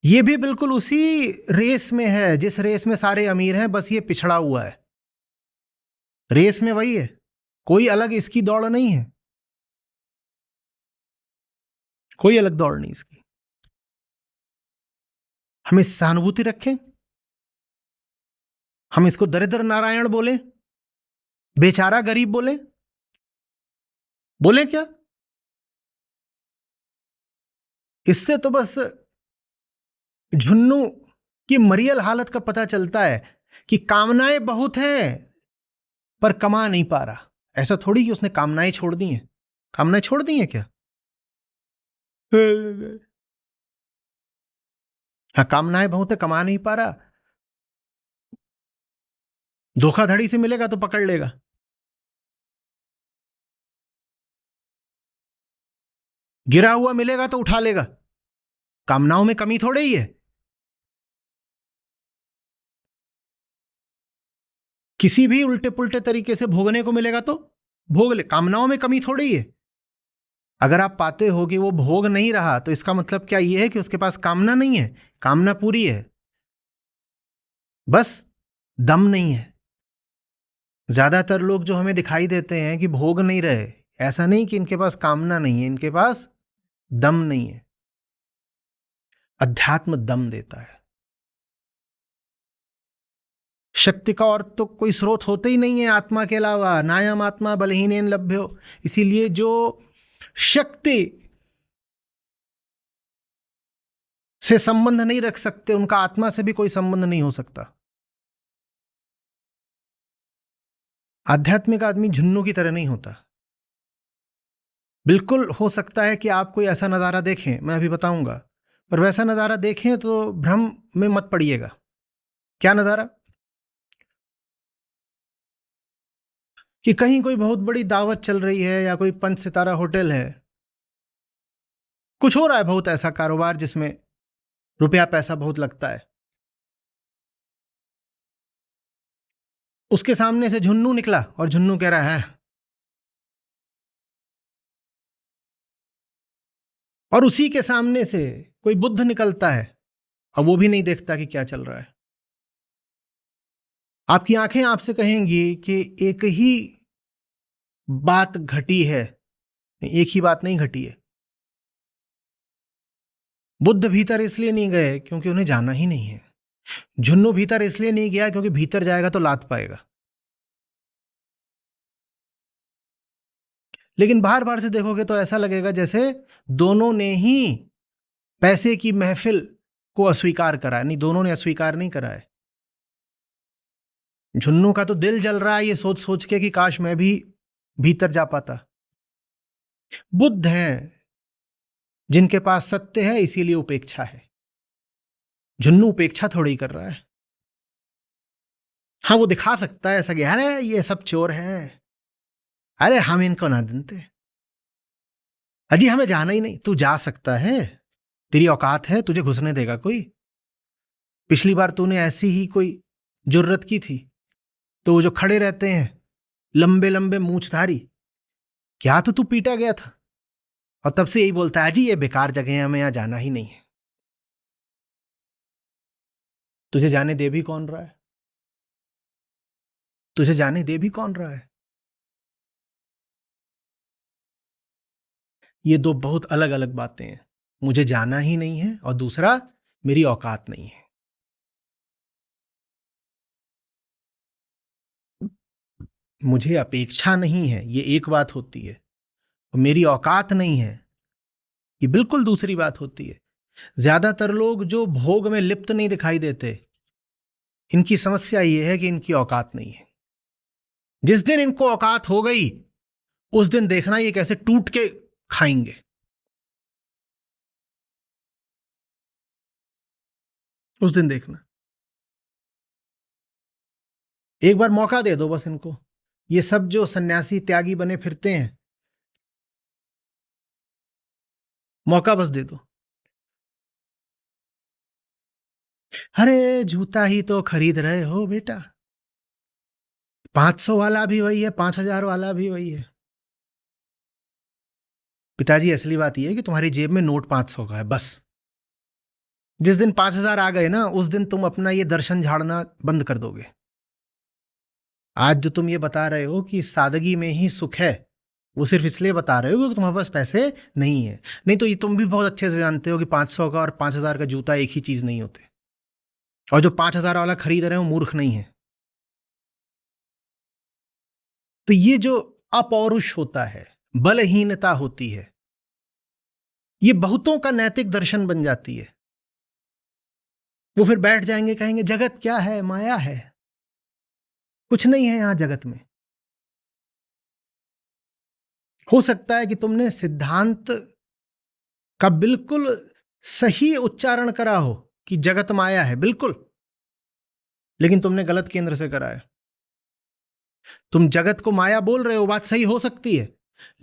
Speaker 1: ये भी बिल्कुल उसी रेस में है जिस रेस में सारे अमीर हैं, बस ये पिछड़ा हुआ है। रेस में वही है, कोई अलग इसकी दौड़ नहीं है, कोई अलग दौड़ नहीं इसकी। हम इस सहानुभूति रखें, हम इसको दरिद्र नारायण बोले, बेचारा गरीब बोले, बोले क्या? इससे तो बस झुन्नू की मरियल हालत का पता चलता है कि कामनाएं बहुत हैं पर कमा नहीं पा रहा। ऐसा थोड़ी कि उसने कामनाएं छोड़ दी हैं। कामनाएं छोड़ दी हैं क्या? हाँ, कामनाएं बहुत है, कमा नहीं पा रहा। धोखाधड़ी से मिलेगा तो पकड़ लेगा, गिरा हुआ मिलेगा तो उठा लेगा। कामनाओं में कमी थोड़े ही है। किसी भी उल्टे पुल्टे तरीके से भोगने को मिलेगा तो भोग ले, कामनाओं में कमी थोड़ी ही है। अगर आप पाते हो कि वो भोग नहीं रहा तो इसका मतलब क्या ये है कि उसके पास कामना नहीं है? कामना पूरी है, बस दम नहीं है। ज्यादातर लोग जो हमें दिखाई देते हैं कि भोग नहीं रहे, ऐसा नहीं कि इनके पास कामना नहीं है, इनके पास दम नहीं है। अध्यात्म दम देता है। शक्ति का और तो कोई स्रोत होते ही नहीं है आत्मा के अलावा। नायम आत्मा बलहीनेन लभ्यो। इसीलिए जो शक्ति से संबंध नहीं रख सकते उनका आत्मा से भी कोई संबंध नहीं हो सकता। आध्यात्मिक आदमी झुन्नू की तरह नहीं होता। बिल्कुल हो सकता है कि आप कोई ऐसा नजारा देखें, मैं अभी बताऊंगा, पर वैसा नजारा देखें तो भ्रम में मत पड़िएगा। क्या नजारा? कि कहीं कोई बहुत बड़ी दावत चल रही है या कोई 5 सितारा होटल है, कुछ हो रहा है बहुत ऐसा कारोबार जिसमें रुपया पैसा बहुत लगता है। उसके सामने से झुन्नू निकला और झुन्नू कह रहा है, और उसी के सामने से कोई बुद्ध निकलता है और वो भी नहीं देखता कि क्या चल रहा है। आपकी आंखें आपसे कहेंगी कि एक ही बात घटी है। एक ही बात नहीं घटी है। बुद्ध भीतर इसलिए नहीं गए क्योंकि उन्हें जाना ही नहीं है। झुन्नू भीतर इसलिए नहीं गया क्योंकि भीतर जाएगा तो लात पाएगा। लेकिन बाहर बाहर से देखोगे तो ऐसा लगेगा जैसे दोनों ने ही पैसे की महफिल को अस्वीकार करा है। नहीं, दोनों ने अस्वीकार नहीं करा है। झुन्नू का तो दिल जल रहा है ये सोच सोच के कि काश मैं भी भीतर जा पाता। बुद्ध हैं जिनके पास सत्य है, इसीलिए उपेक्षा है। झुन्नू उपेक्षा थोड़ी ही कर रहा है। हाँ, वो दिखा सकता है ऐसा कि अरे ये सब चोर हैं, अरे हम इनको ना देते, अजी हमें जाना ही नहीं। तू जा सकता है, तेरी औकात है, तुझे घुसने देगा कोई? पिछली बार तूने ऐसी ही कोई जुर्रत की थी तो वो जो खड़े रहते हैं लंबे लंबे मूंछधारी, क्या तो तू पीटा गया था। और तब से यही बोलता है अजी ये बेकार जगह है, हमें यहां जाना ही नहीं है। तुझे जाने दे भी कौन रहा है? तुझे जाने दे भी कौन रहा है? ये दो बहुत अलग अलग बातें हैं। मुझे जाना ही नहीं है और दूसरा मेरी औकात नहीं है। मुझे अपेक्षा नहीं है, ये एक बात होती है, और मेरी औकात नहीं है, ये बिल्कुल दूसरी बात होती है। ज्यादातर लोग जो भोग में लिप्त नहीं दिखाई देते, इनकी समस्या ये है कि इनकी औकात नहीं है। जिस दिन इनको औकात हो गई उस दिन देखना ये कैसे टूट के खाएंगे। उस दिन देखना। एक बार मौका दे दो बस इनको। ये सब जो सन्यासी त्यागी बने फिरते हैं, मौका बस दे दो। अरे जूता ही तो खरीद रहे हो बेटा, 500 वाला भी वही है, 5,000 वाला भी वही है। पिताजी असली बात यह है कि तुम्हारी जेब में नोट 500 का है बस। जिस दिन 5,000 आ गए ना, उस दिन तुम अपना ये दर्शन झाड़ना बंद कर दोगे। आज जो तुम ये बता रहे हो कि सादगी में ही सुख है, वो सिर्फ इसलिए बता रहे हो क्योंकि तुम्हारे पास पैसे नहीं है। नहीं तो ये तुम भी बहुत अच्छे से जानते हो कि 500 का और 5,000 का जूता एक ही चीज नहीं होते। और जो 5,000 वाला खरीद रहे हो मूर्ख नहीं है। तो ये जो अपौरुष होता है, बलहीनता होती है, ये बहुतों का नैतिक दर्शन बन जाती है। वो फिर बैठ जाएंगे, कहेंगे जगत क्या है, माया है, कुछ नहीं है यहां जगत में। हो सकता है कि तुमने सिद्धांत का बिल्कुल सही उच्चारण करा हो कि जगत माया है, बिल्कुल, लेकिन तुमने गलत केंद्र से करा है। तुम जगत को माया बोल रहे हो, बात सही हो सकती है,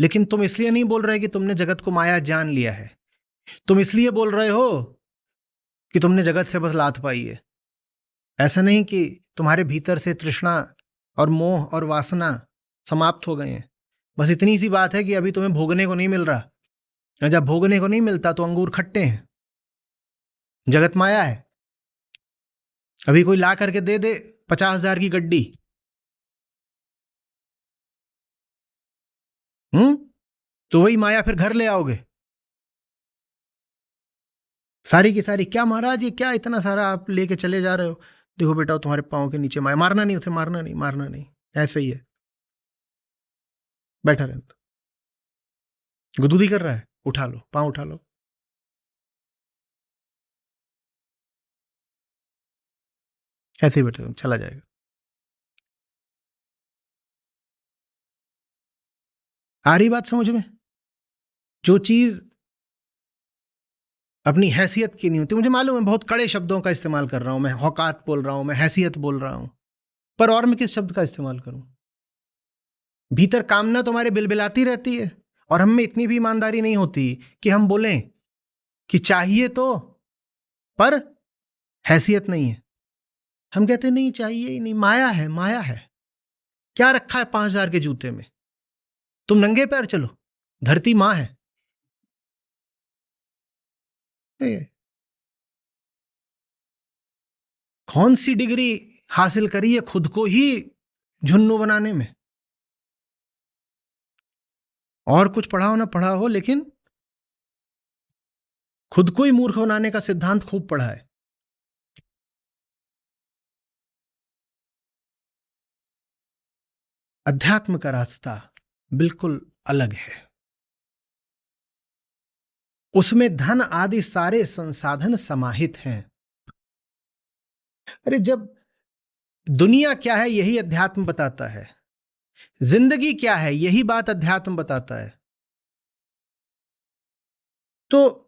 Speaker 1: लेकिन तुम इसलिए नहीं बोल रहे कि तुमने जगत को माया जान लिया है। तुम इसलिए बोल रहे हो कि तुमने जगत से बस लात पाई है। ऐसा नहीं कि तुम्हारे भीतर से तृष्णा और मोह और वासना समाप्त हो गए हैं। बस इतनी सी बात है कि अभी तुम्हें भोगने को नहीं मिल रहा, और जब भोगने को नहीं मिलता तो अंगूर खट्टे हैं। जगत माया है। अभी कोई ला करके दे दे 50,000 की गड्डी, तो वही माया फिर घर ले आओगे सारी की सारी। क्या महाराज ये क्या इतना सारा आप लेके चले जा रहे हो? देखो बेटा, तुम्हारे पाँव के नीचे माया। मारना नहीं उसे, मारना नहीं, मारना नहीं, ऐसे ही है, बैठा रहे। गुदगुदी कर रहा है, उठा लो, पाँव उठा लो। ऐसे ही बैठे, चला जाएगा। आ रही बात समझ में? जो चीज अपनी हैसियत की नहीं होती, मुझे मालूम है बहुत कड़े शब्दों का इस्तेमाल कर रहा हूं मैं, औकात बोल रहा हूं मैं, हैसियत बोल रहा हूं, पर और मैं किस शब्द का इस्तेमाल करूं? भीतर कामना तुम्हारे बिलबिलाती रहती है, और हम में इतनी भी ईमानदारी नहीं होती कि हम बोलें कि चाहिए तो, पर हैसियत नहीं है। हम कहते नहीं चाहिए ही नहीं, माया है, माया है। क्या रखा है 5,000 के जूते में? तुम नंगे पैर चलो, धरती मां है। कौन सी डिग्री हासिल करी है खुद को ही झुन्नू बनाने में? और कुछ पढ़ा हो ना पढ़ा हो, लेकिन खुद को ही मूर्ख बनाने का सिद्धांत खूब पढ़ा है। अध्यात्म का रास्ता बिल्कुल अलग है। उसमें धन आदि सारे संसाधन समाहित हैं। अरे जब दुनिया क्या है यही अध्यात्म बताता है, जिंदगी क्या है यही बात अध्यात्म बताता है, तो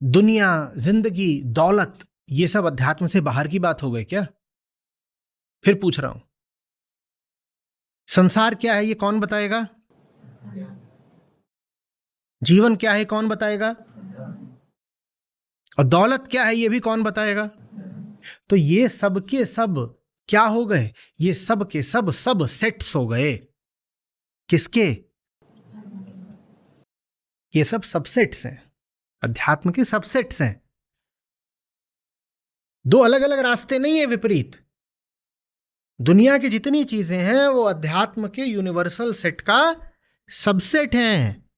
Speaker 1: दुनिया, जिंदगी, दौलत, ये सब अध्यात्म से बाहर की बात हो गई क्या? फिर पूछ रहा हूं, संसार क्या है ये कौन बताएगा? जीवन क्या है कौन बताएगा? और दौलत क्या है ये भी कौन बताएगा? तो ये सब के सब क्या हो गए? ये सब के सब सब सेट्स हो गए। किसके? ये सब सबसेट्स हैं, अध्यात्म के सबसेट्स हैं। दो अलग अलग रास्ते नहीं है विपरीत। दुनिया की जितनी चीजें हैं वो अध्यात्म के यूनिवर्सल सेट का सबसेट हैं।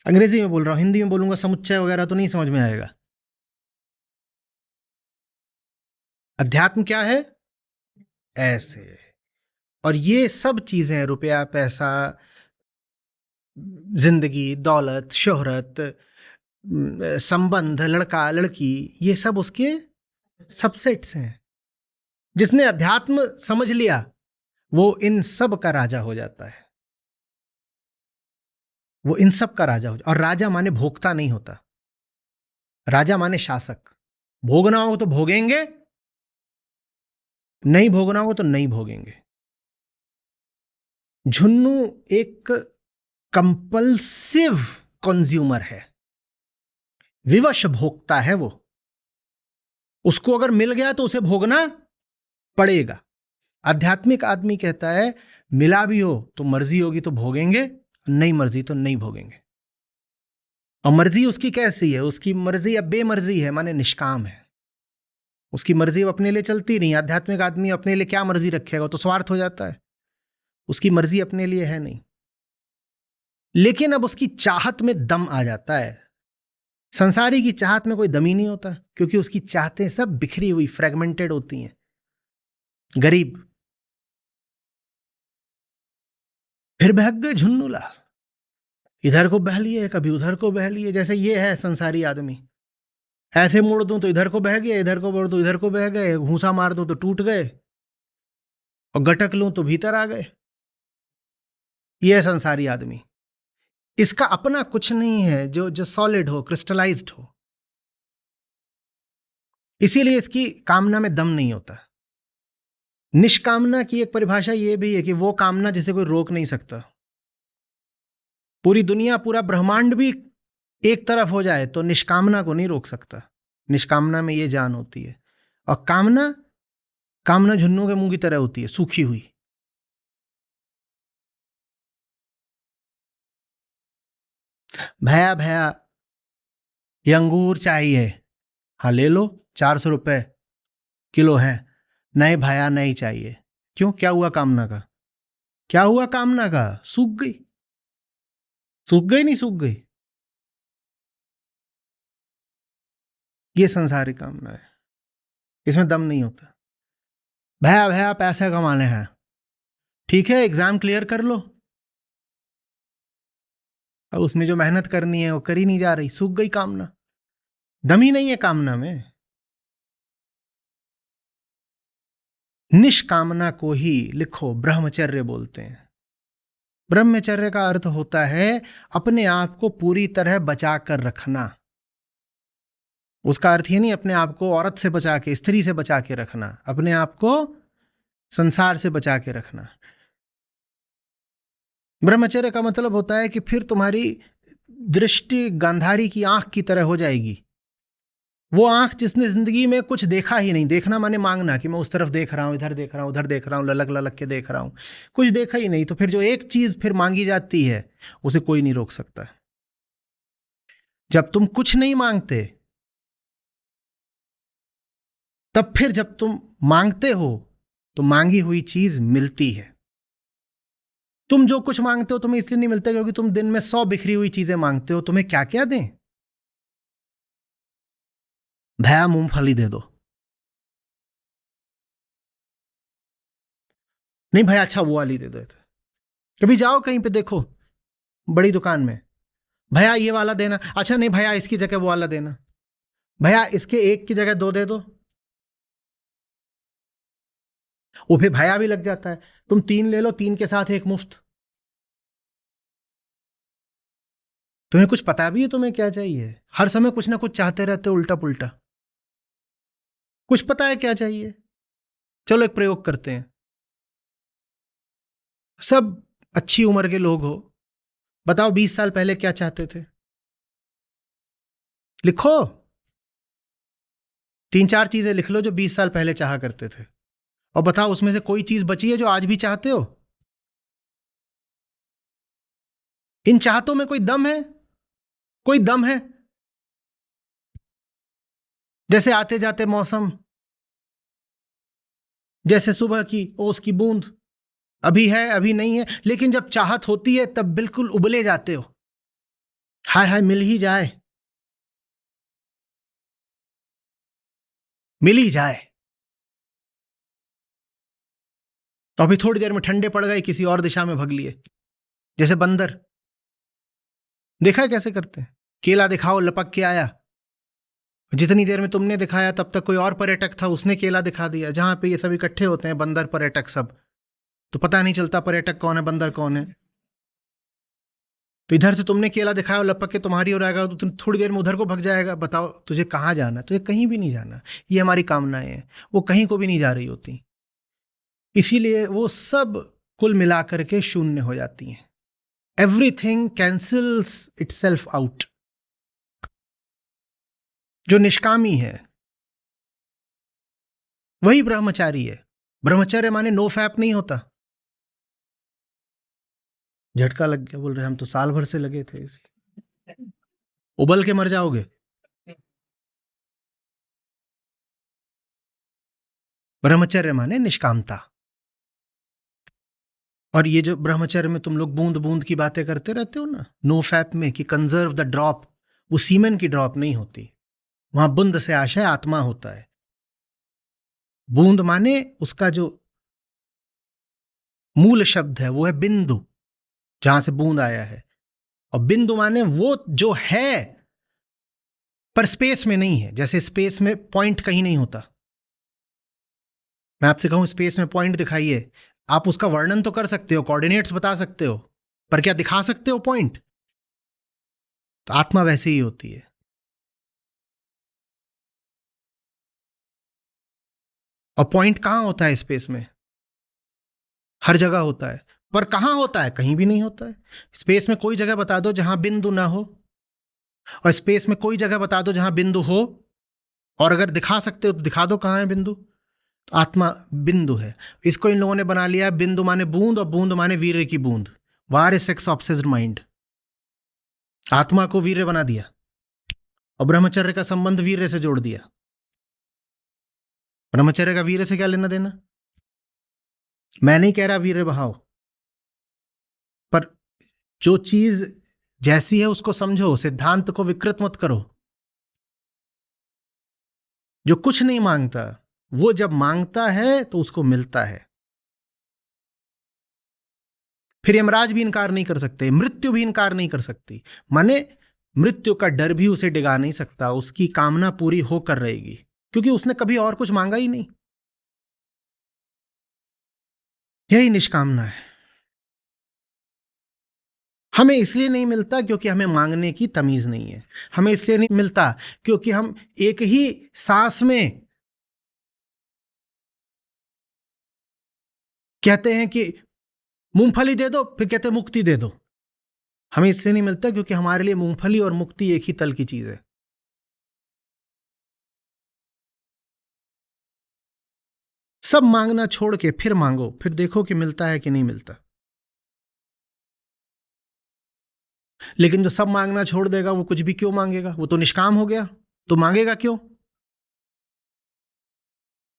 Speaker 1: अंग्रेजी में बोल रहा हूं, हिंदी में बोलूंगा समुच्चय वगैरह तो नहीं समझ में आएगा। अध्यात्म क्या है? ऐसे। और ये सब चीजें, रुपया, पैसा, जिंदगी, दौलत, शोहरत, संबंध, लड़का लड़की, ये सब उसके सबसेट्स हैं। जिसने अध्यात्म समझ लिया वो इन सब का राजा हो जाता है। वो इन सब का राजा हो जाता। और राजा माने भोक्ता नहीं होता, राजा माने शासक। भोगना हो तो भोगेंगे, नहीं भोगना हो तो नहीं भोगेंगे। झुन्नू एक कंपल्सिव कंज्यूमर है, विवश भोक्ता है वो। उसको अगर मिल गया तो उसे भोगना पड़ेगा। आध्यात्मिक आदमी कहता है मिला भी हो तो मर्जी होगी तो भोगेंगे, नहीं मर्जी तो नहीं भोगेंगे। और मर्जी उसकी कैसी है? उसकी मर्जी अब बेमर्जी है, माने निष्काम है। उसकी मर्जी अब अपने लिए चलती नहीं। आध्यात्मिक आदमी अपने लिए क्या मर्जी रखेगा? तो स्वार्थ हो जाता है। उसकी मर्जी अपने लिए है नहीं, लेकिन अब उसकी चाहत में दम आ जाता है। संसारी की चाहत में कोई दम ही नहीं होता, क्योंकि उसकी चाहतें सब बिखरी हुई, फ्रेगमेंटेड होती हैं। गरीब फिर बहक गए झुन्नू लाल, इधर को बह लिए कभी उधर को बह लिए। जैसे ये है संसारी आदमी, ऐसे मोड़ दूं तो इधर को बह गए, इधर को मोड़ दूं इधर को बह गए, घूंसा मार दूं तो टूट गए, और गटक लूं तो भीतर आ गए। ये है संसारी आदमी। इसका अपना कुछ नहीं है जो जो सॉलिड हो, क्रिस्टलाइज्ड हो। इसीलिए इसकी कामना में दम नहीं होता। निष्कामना की एक परिभाषा यह भी है कि वो कामना जिसे कोई रोक नहीं सकता। पूरी दुनिया, पूरा ब्रह्मांड भी एक तरफ हो जाए तो निष्कामना को नहीं रोक सकता। निष्कामना में ये जान होती है। और कामना, कामना झुन्नू के मुंह की तरह होती है, सूखी हुई। भैया भैया ये अंगूर चाहिए, हाँ ले लो, 400 रुपए किलो है। नहीं भैया नहीं चाहिए। क्यों? क्या हुआ कामना का? क्या हुआ कामना का? सूख गई। सूख गई नहीं सूख गई? ये संसारी कामना है, इसमें दम नहीं होता। भैया भैया पैसे कमाने हैं, ठीक है एग्जाम क्लियर कर लो। अब उसमें जो मेहनत करनी है वो करी नहीं जा रही, सूख गई कामना। दम ही नहीं है कामना में। निष्कामना को ही लिखो ब्रह्मचर्य बोलते हैं। ब्रह्मचर्य का अर्थ होता है अपने आप को पूरी तरह बचा कर रखना। उसका अर्थ ये नहीं अपने आप को औरत से बचा के, स्त्री से बचा के रखना, अपने आप को संसार से बचा के रखना। ब्रह्मचर्य का मतलब होता है कि फिर तुम्हारी दृष्टि गांधारी की आंख की तरह हो जाएगी। वो आंख जिसने जिंदगी में कुछ देखा ही नहीं, देखना माने मांगना, कि मैं उस तरफ देख रहा हूं, इधर देख रहा हूं, उधर देख रहा हूं, ललक ललक के देख रहा हूं, कुछ देखा ही नहीं। तो फिर जो एक चीज फिर मांगी जाती है उसे कोई नहीं रोक सकता। जब तुम कुछ नहीं मांगते, तब फिर जब तुम मांगते हो तो मांगी हुई चीज मिलती है। तुम जो कुछ मांगते हो तुम्हें इसलिए नहीं मिलता क्योंकि तुम दिन में 100 बिखरी हुई चीजें मांगते हो। तुम्हें क्या क्या दें? भैया मूंगफली दे दो, नहीं भाई अच्छा वो वाली दे दो। कभी जाओ कहीं पे देखो बड़ी दुकान में, भैया ये वाला देना, अच्छा नहीं भैया इसकी जगह वो वाला देना, भैया इसके एक की जगह दो दे दो, वो फिर भैया भी लग जाता है, तुम तीन ले लो, तीन के साथ एक मुफ्त। तुम्हें कुछ पता भी है तुम्हें क्या चाहिए? हर समय कुछ ना कुछ चाहते रहते हो उल्टा पुल्टा। कुछ पता है क्या चाहिए? चलो एक प्रयोग करते हैं। सब अच्छी उम्र के लोग हो, बताओ 20 साल पहले क्या चाहते थे? लिखो, 3-4 चीजें लिख लो जो 20 साल पहले चाहा करते थे, और बताओ उसमें से कोई चीज बची है जो आज भी चाहते हो? इन चाहतों में कोई दम है? कोई दम है? जैसे आते जाते मौसम, जैसे सुबह की ओस की बूंद, अभी है अभी नहीं है, लेकिन जब चाहत होती है तब बिल्कुल उबले जाते हो, हाय हाय मिल ही जाए, मिल ही जाए। तो अभी थोड़ी देर में ठंडे पड़ गए, किसी और दिशा में भग लिए, जैसे बंदर। देखा है कैसे करते हैं? केला दिखाओ, लपक के आया, जितनी देर में तुमने दिखाया तब तक कोई और पर्यटक था, उसने केला दिखा दिया। जहां पे ये सब इकट्ठे होते हैं बंदर पर्यटक सब, तो पता नहीं चलता पर्यटक कौन है बंदर कौन है। तो इधर से तुमने केला दिखाया और लपक के तुम्हारी ओर आएगा, तो तुम थोड़ी देर में उधर को भग जाएगा। बताओ तुझे कहाँ जाना है? तुझे कहीं भी नहीं जाना। ये हमारी कामनाएं हैं, वो कहीं को भी नहीं जा रही होती, इसीलिए वो सब कुल मिलाकर के शून्य हो जाती हैं। Everything cancels itself out. जो निष्कामी है वही ब्रह्मचारी है। ब्रह्मचर्य माने नो फैप नहीं होता। झटका लग गया, बोल रहे हम तो साल भर से लगे थे, उबल के मर जाओगे। ब्रह्मचर्य माने निष्कामता। और ये जो ब्रह्मचर्य में तुम लोग बूंद बूंद की बातें करते रहते हो ना, नो फैप में, कि कंजर्व द ड्रॉप, वो सीमेन की ड्रॉप नहीं होती, वहां बुंद से आशय आत्मा होता है। बूंद माने उसका जो मूल शब्द है वो है बिंदु, जहां से बूंद आया है, और बिंदु माने वो जो है पर स्पेस में नहीं है। जैसे स्पेस में पॉइंट कहीं नहीं होता। मैं आपसे कहूं स्पेस में पॉइंट दिखाइए, आप उसका वर्णन तो कर सकते हो, कोऑर्डिनेट्स बता सकते हो, पर क्या दिखा सकते हो पॉइंट? तो आत्मा वैसे ही होती है। और पॉइंट कहां होता है स्पेस में? हर जगह होता है, पर कहां होता है? कहीं भी नहीं होता है। स्पेस में कोई जगह बता दो जहां बिंदु ना हो, और स्पेस में कोई जगह बता दो जहां बिंदु हो, और अगर दिखा सकते हो तो दिखा दो कहां है बिंदु। तो आत्मा बिंदु है। इसको इन लोगों ने बना लिया बिंदु माने बूंद, और बूंद माने वीर्य की बूंद। वार ए सेक्स ऑब्सेस्ड माइंड। आत्मा को वीर्य बना दिया और ब्रह्मचर्य का संबंध वीर्य से जोड़ दिया। ब्रह्मचर्य का वीर्य से क्या लेना देना? मैं नहीं कह रहा वीर्य बहाओ, पर जो चीज जैसी है उसको समझो, सिद्धांत को विकृत मत करो। जो कुछ नहीं मांगता वो जब मांगता है तो उसको मिलता है। फिर यमराज भी इनकार नहीं कर सकते, मृत्यु भी इनकार नहीं कर सकती। माने मृत्यु का डर भी उसे डिगा नहीं सकता, उसकी कामना पूरी होकर रहेगी, क्योंकि उसने कभी और कुछ मांगा ही नहीं। यही निष्कामना है। हमें इसलिए नहीं मिलता क्योंकि हमें मांगने की तमीज नहीं है। हमें इसलिए नहीं मिलता क्योंकि हम एक ही सांस में कहते हैं कि मूंगफली दे दो, फिर कहते हैं मुक्ति दे दो। हमें इसलिए नहीं मिलता क्योंकि हमारे लिए मूंगफली और मुक्ति एक ही तल की चीज है। सब मांगना छोड़ के फिर मांगो, फिर देखो कि मिलता है कि नहीं मिलता। लेकिन जो सब मांगना छोड़ देगा वो कुछ भी क्यों मांगेगा? वो तो निष्काम हो गया, तो मांगेगा क्यों?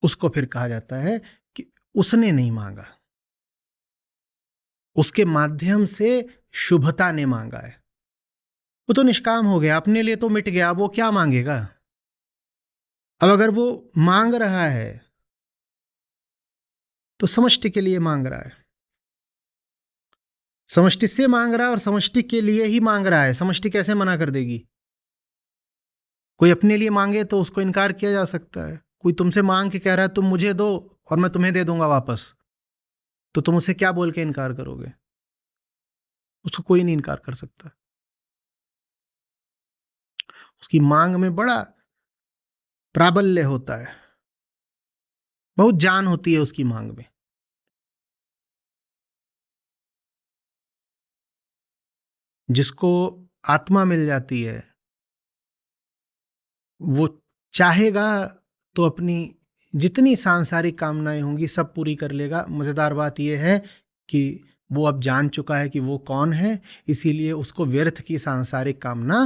Speaker 1: उसको फिर कहा जाता है कि उसने नहीं मांगा, उसके माध्यम से शुभता ने मांगा है। वो तो निष्काम हो गया, अपने लिए तो मिट गया, वो क्या मांगेगा? अब अगर वो मांग रहा है तो समष्टि के लिए मांग रहा है, समष्टि से मांग रहा है और समष्टि के लिए ही मांग रहा है। समष्टि कैसे मना कर देगी? कोई अपने लिए मांगे तो उसको इनकार किया जा सकता है। कोई तुमसे मांग के कह रहा है तुम मुझे दो और मैं तुम्हें दे दूंगा वापस, तो तुम उसे क्या बोल के इनकार करोगे? उसको कोई नहीं इनकार कर सकता। उसकी मांग में बड़ा प्राबल्य होता है, बहुत जान होती है उसकी मांग में। जिसको आत्मा मिल जाती है वो चाहेगा तो अपनी जितनी सांसारिक कामनाएं होंगी सब पूरी कर लेगा। मजेदार बात यह है कि वो अब जान चुका है कि वो कौन है, इसीलिए उसको व्यर्थ की सांसारिक कामना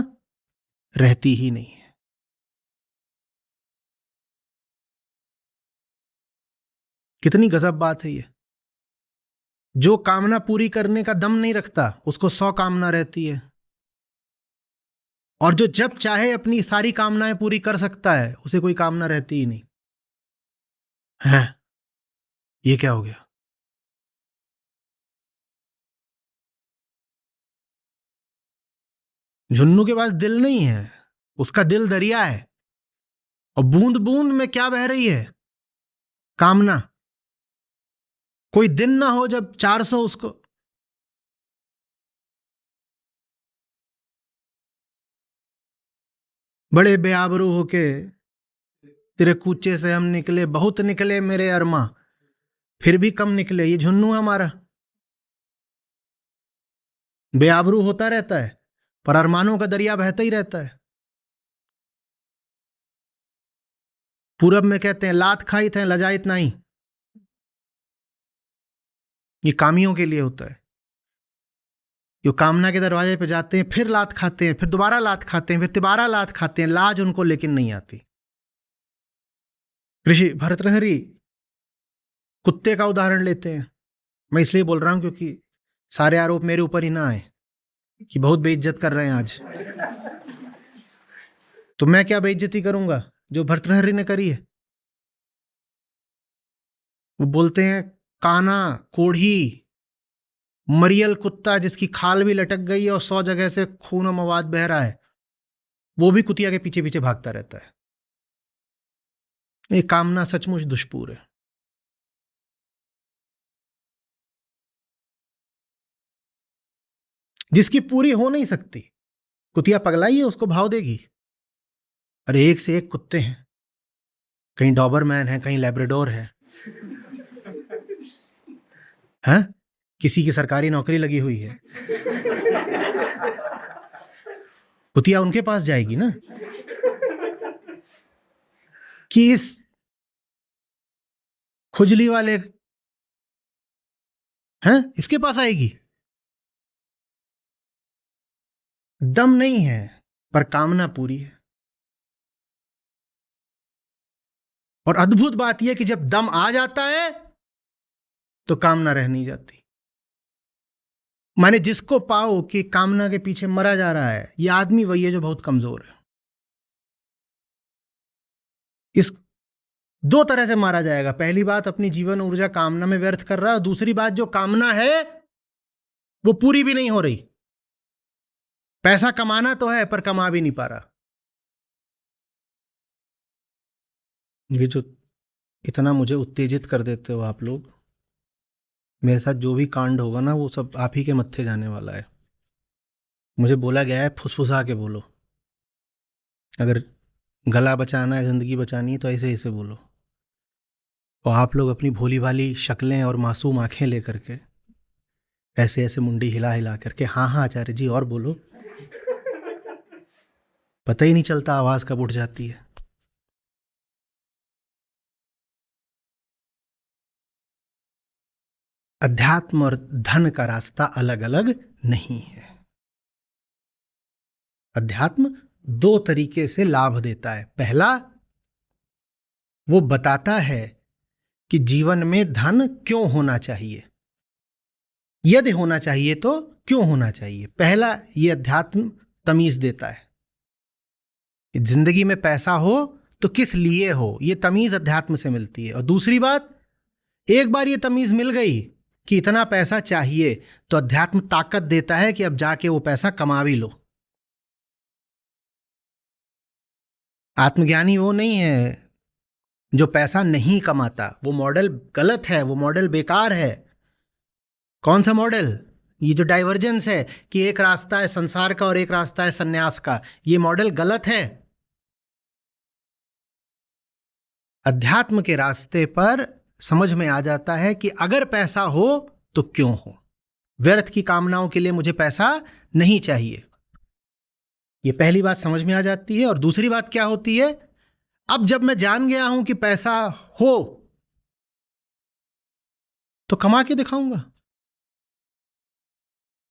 Speaker 1: रहती ही नहीं है। कितनी गजब बात है ये। जो कामना पूरी करने का दम नहीं रखता उसको 100 कामना रहती है, और जो जब चाहे अपनी सारी कामनाएं पूरी कर सकता है उसे कोई कामना रहती ही नहीं है। ये क्या हो गया? झुन्नू के पास दिल नहीं है, उसका दिल दरिया है, और बूंद बूंद में क्या बह रही है? कामना। कोई दिन ना हो जब 400 उसको बड़े बेआबरू होके तेरे कूचे से हम निकले, बहुत निकले मेरे अरमा, फिर भी कम निकले। ये झुन्नू है हमारा, बेआबरू होता रहता है पर अरमानों का दरिया बहता ही रहता है। पूरब में कहते हैं लात खाई थे लजाइत नहीं। ये कामियों के लिए होता है, जो कामना के दरवाजे पे जाते हैं, फिर लात खाते हैं, फिर दोबारा लात खाते हैं, फिर तिबारा लात खाते हैं। लाज उनको लेकिन नहीं आती। ऋषि भर्तृहरि कुत्ते का उदाहरण लेते हैं। मैं इसलिए बोल रहा हूं क्योंकि सारे आरोप मेरे ऊपर ही ना आए कि बहुत बेइज्जत कर रहे हैं आज। तो मैं क्या बेइज्जती करूंगा जो भर्तृहरि ने करी है? वो बोलते हैं काना कोढ़ी मरियल कुत्ता जिसकी खाल भी लटक गई है और 100 जगह से खून और मवाद बह रहा है, वो भी कुतिया के पीछे पीछे भागता रहता है। ये कामना सचमुच दुष्पूर है। जिसकी पूरी हो नहीं सकती, कुतिया पगलाई है, उसको भाव देगी। अरे एक से एक कुत्ते हैं, कहीं डॉबरमैन है, कहीं लैब्राडोर है, हैं? किसी की सरकारी नौकरी लगी हुई है, कुतिया उनके पास जाएगी ना कि इस खुजली वाले हैं इसके पास आएगी? दम नहीं है पर कामना पूरी है। और अद्भुत बात यह कि जब दम आ जाता है तो कामना रह नहीं जाती। माने जिसको पाओ कि कामना के पीछे मरा जा रहा है, यह आदमी वही है जो बहुत कमजोर है। इस 2 तरह से मारा जाएगा। पहली बात, अपनी जीवन ऊर्जा कामना में व्यर्थ कर रहा है, और दूसरी बात, जो कामना है वो पूरी भी नहीं हो रही। पैसा कमाना तो है पर कमा भी नहीं पा रहा। ये जो इतना मुझे उत्तेजित कर देते हो आप लोग, मेरे साथ जो भी कांड होगा ना वो सब आप ही के मत्थे जाने वाला है। मुझे बोला गया है फुसफुसा के बोलो, अगर गला बचाना है, जिंदगी बचानी है तो ऐसे ऐसे बोलो। और आप लोग अपनी भोली भाली शक्लें और मासूम आंखें लेकर के ऐसे ऐसे मुंडी हिला हिला करके हाँ हाँ आचार्य जी और बोलो, पता ही नहीं चलता आवाज कब उठ जाती है। अध्यात्म और धन का रास्ता अलग अलग नहीं है। अध्यात्म 2 तरीके से लाभ देता है। पहला, वो बताता है कि जीवन में धन क्यों होना चाहिए, यदि होना चाहिए तो क्यों होना चाहिए। पहला ये अध्यात्म तमीज देता है, जिंदगी में पैसा हो तो किस लिए हो, ये तमीज अध्यात्म से मिलती है। और दूसरी बात, एक बार ये तमीज मिल गई कि इतना पैसा चाहिए, तो अध्यात्म ताकत देता है कि अब जाके वो पैसा कमा भी लो। आत्मज्ञानी वो नहीं है जो पैसा नहीं कमाता। वो मॉडल गलत है, वो मॉडल बेकार है। कौन सा मॉडल? ये जो डाइवर्जेंस है कि एक रास्ता है संसार का और एक रास्ता है सन्यास का, ये मॉडल गलत है। अध्यात्म के रास्ते पर समझ में आ जाता है कि अगर पैसा हो तो क्यों हो, व्यर्थ की कामनाओं के लिए मुझे पैसा नहीं चाहिए। ये पहली बात समझ में आ जाती है। और दूसरी बात क्या होती है? अब जब मैं जान गया हूं कि पैसा हो तो कमा के दिखाऊंगा।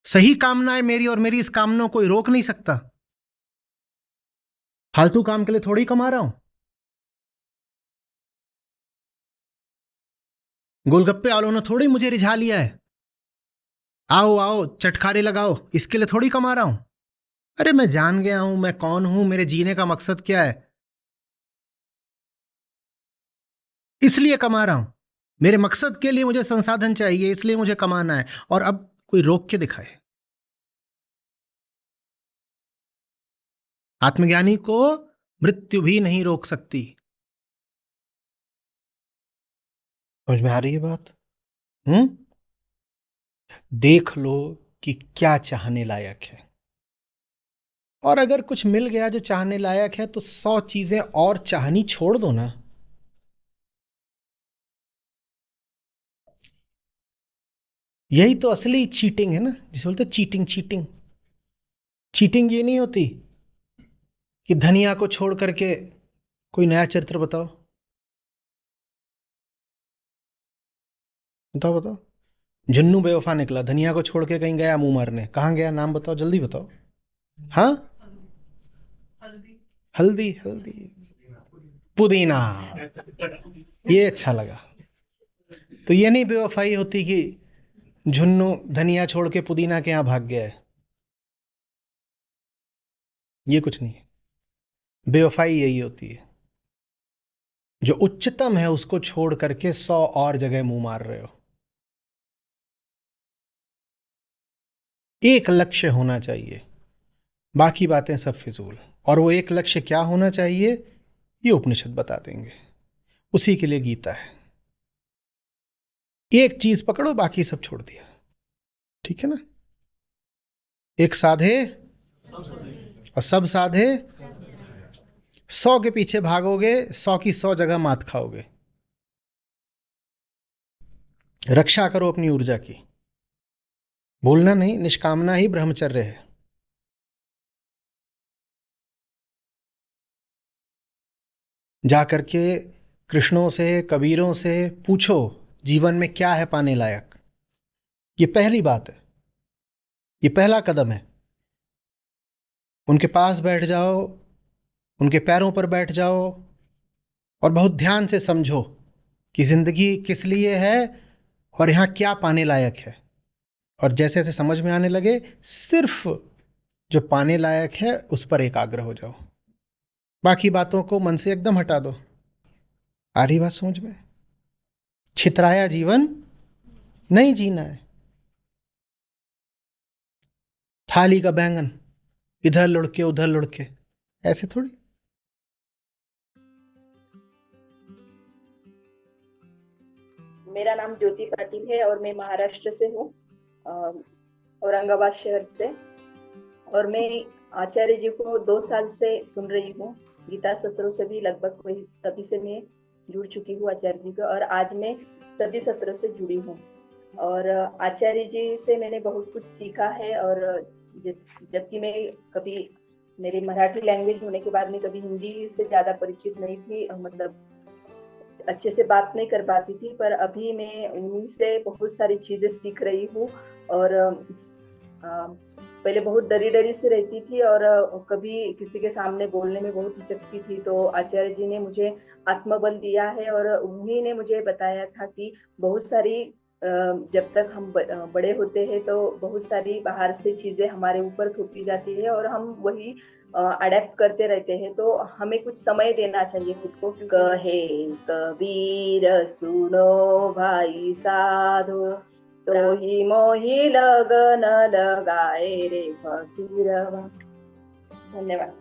Speaker 1: सही कामनाएं मेरी, और मेरी इस कामना कोई रोक नहीं सकता। फालतू काम के लिए थोड़ी कमा रहा हूं। गोलगप्पे वालों ने थोड़ी मुझे रिझा लिया है, आओ आओ चटखारे लगाओ, इसके लिए थोड़ी कमा रहा हूं। अरे मैं जान गया हूं मैं कौन हूं, मेरे जीने का मकसद क्या है, इसलिए कमा रहा हूं। मेरे मकसद के लिए मुझे संसाधन चाहिए, इसलिए मुझे कमाना है। और अब कोई रोक के दिखाए। आत्मज्ञानी को मृत्यु भी नहीं रोक सकती। समझ में आ रही है बात? देख लो कि क्या चाहने लायक है, और अगर कुछ मिल गया जो चाहने लायक है तो 100 चीजें और चाहनी छोड़ दो ना। यही तो असली चीटिंग है ना, जिसे बोलते चीटिंग। चीटिंग चीटिंग ये नहीं होती कि धनिया को छोड़ करके कोई नया चरित्र बताओ। बताओ बताओ। जुन्नू बेवफा निकला, धनिया को छोड़ के कहीं गया मुंह मारने। कहाँ गया? नाम बताओ, जल्दी बताओ। हाँ, हल्दी हल्दी पुदीना। ये अच्छा लगा। तो ये नहीं बेवफाई होती कि झुन्नू धनिया छोड़ के पुदीना के यहां भाग गया है। ये कुछ नहीं है। बेवफाई यही होती है जो उच्चतम है उसको छोड़ करके 100 और जगह मुंह मार रहे हो। एक लक्ष्य होना चाहिए, बाकी बातें सब फिजूल। और वो एक लक्ष्य क्या होना चाहिए, ये उपनिषद बता देंगे। उसी के लिए गीता है। एक चीज पकड़ो, बाकी सब छोड़ दिया। ठीक है ना? एक साधे और सब साधे। 100 के पीछे भागोगे, 100 की 100 जगह मात खाओगे। रक्षा करो अपनी ऊर्जा की। भूलना नहीं, निष्कामना ही ब्रह्मचर्य है। जाकर के कृष्णों से, कबीरों से पूछो जीवन में क्या है पाने लायक। ये पहली बात है, ये पहला कदम है। उनके पास बैठ जाओ, उनके पैरों पर बैठ जाओ और बहुत ध्यान से समझो कि जिंदगी किस लिए है और यहां क्या पाने लायक है। और जैसे जैसे समझ में आने लगे, सिर्फ जो पाने लायक है उस पर एकाग्र हो जाओ। बाकी बातों को मन से एकदम हटा दो। आ रही बात समझ में? छितराया जीवन नहीं जीना है। थाली का बैंगन इधर लुढ़के उधर लुढ़के, ऐसे थोड़ी।
Speaker 3: मेरा नाम ज्योति पाटिल है और मैं महाराष्ट्र से हूँ, औरंगाबाद शहर से। और मैं आचार्य जी को 2 साल से सुन रही हूँ। गीता सत्रों से भी लगभग वही तभी से मैं जुड़ चुकी हूँ आचार्य जी को, और आज मैं सभी सत्रों से जुड़ी हूँ। और आचार्य जी से मैंने बहुत कुछ सीखा है। और जबकि मैं कभी, मेरी मराठी लैंग्वेज होने के बाद मैं कभी हिंदी से ज्यादा परिचित नहीं थी, मतलब अच्छे से बात नहीं कर पाती थी, पर अभी मैं उन्हीं से बहुत सारी चीजें सीख रही हूँ। और पहले बहुत डरी डरी से रहती थी और कभी किसी के सामने बोलने में बहुत हिचकती थी। तो आचार्य जी ने मुझे आत्मबल दिया है और उन्हीं ने मुझे बताया था कि बहुत सारी जब तक हम बड़े होते हैं तो बहुत सारी बाहर से चीजें हमारे ऊपर थोपी जाती है और हम वही अडेप्ट करते रहते हैं। तो हमें कुछ समय देना चाहिए खुद को। कहे कबीर सुनो भाई साधो, तो ही मोही लगन लगाए रे फकीरवा। धन्यवाद।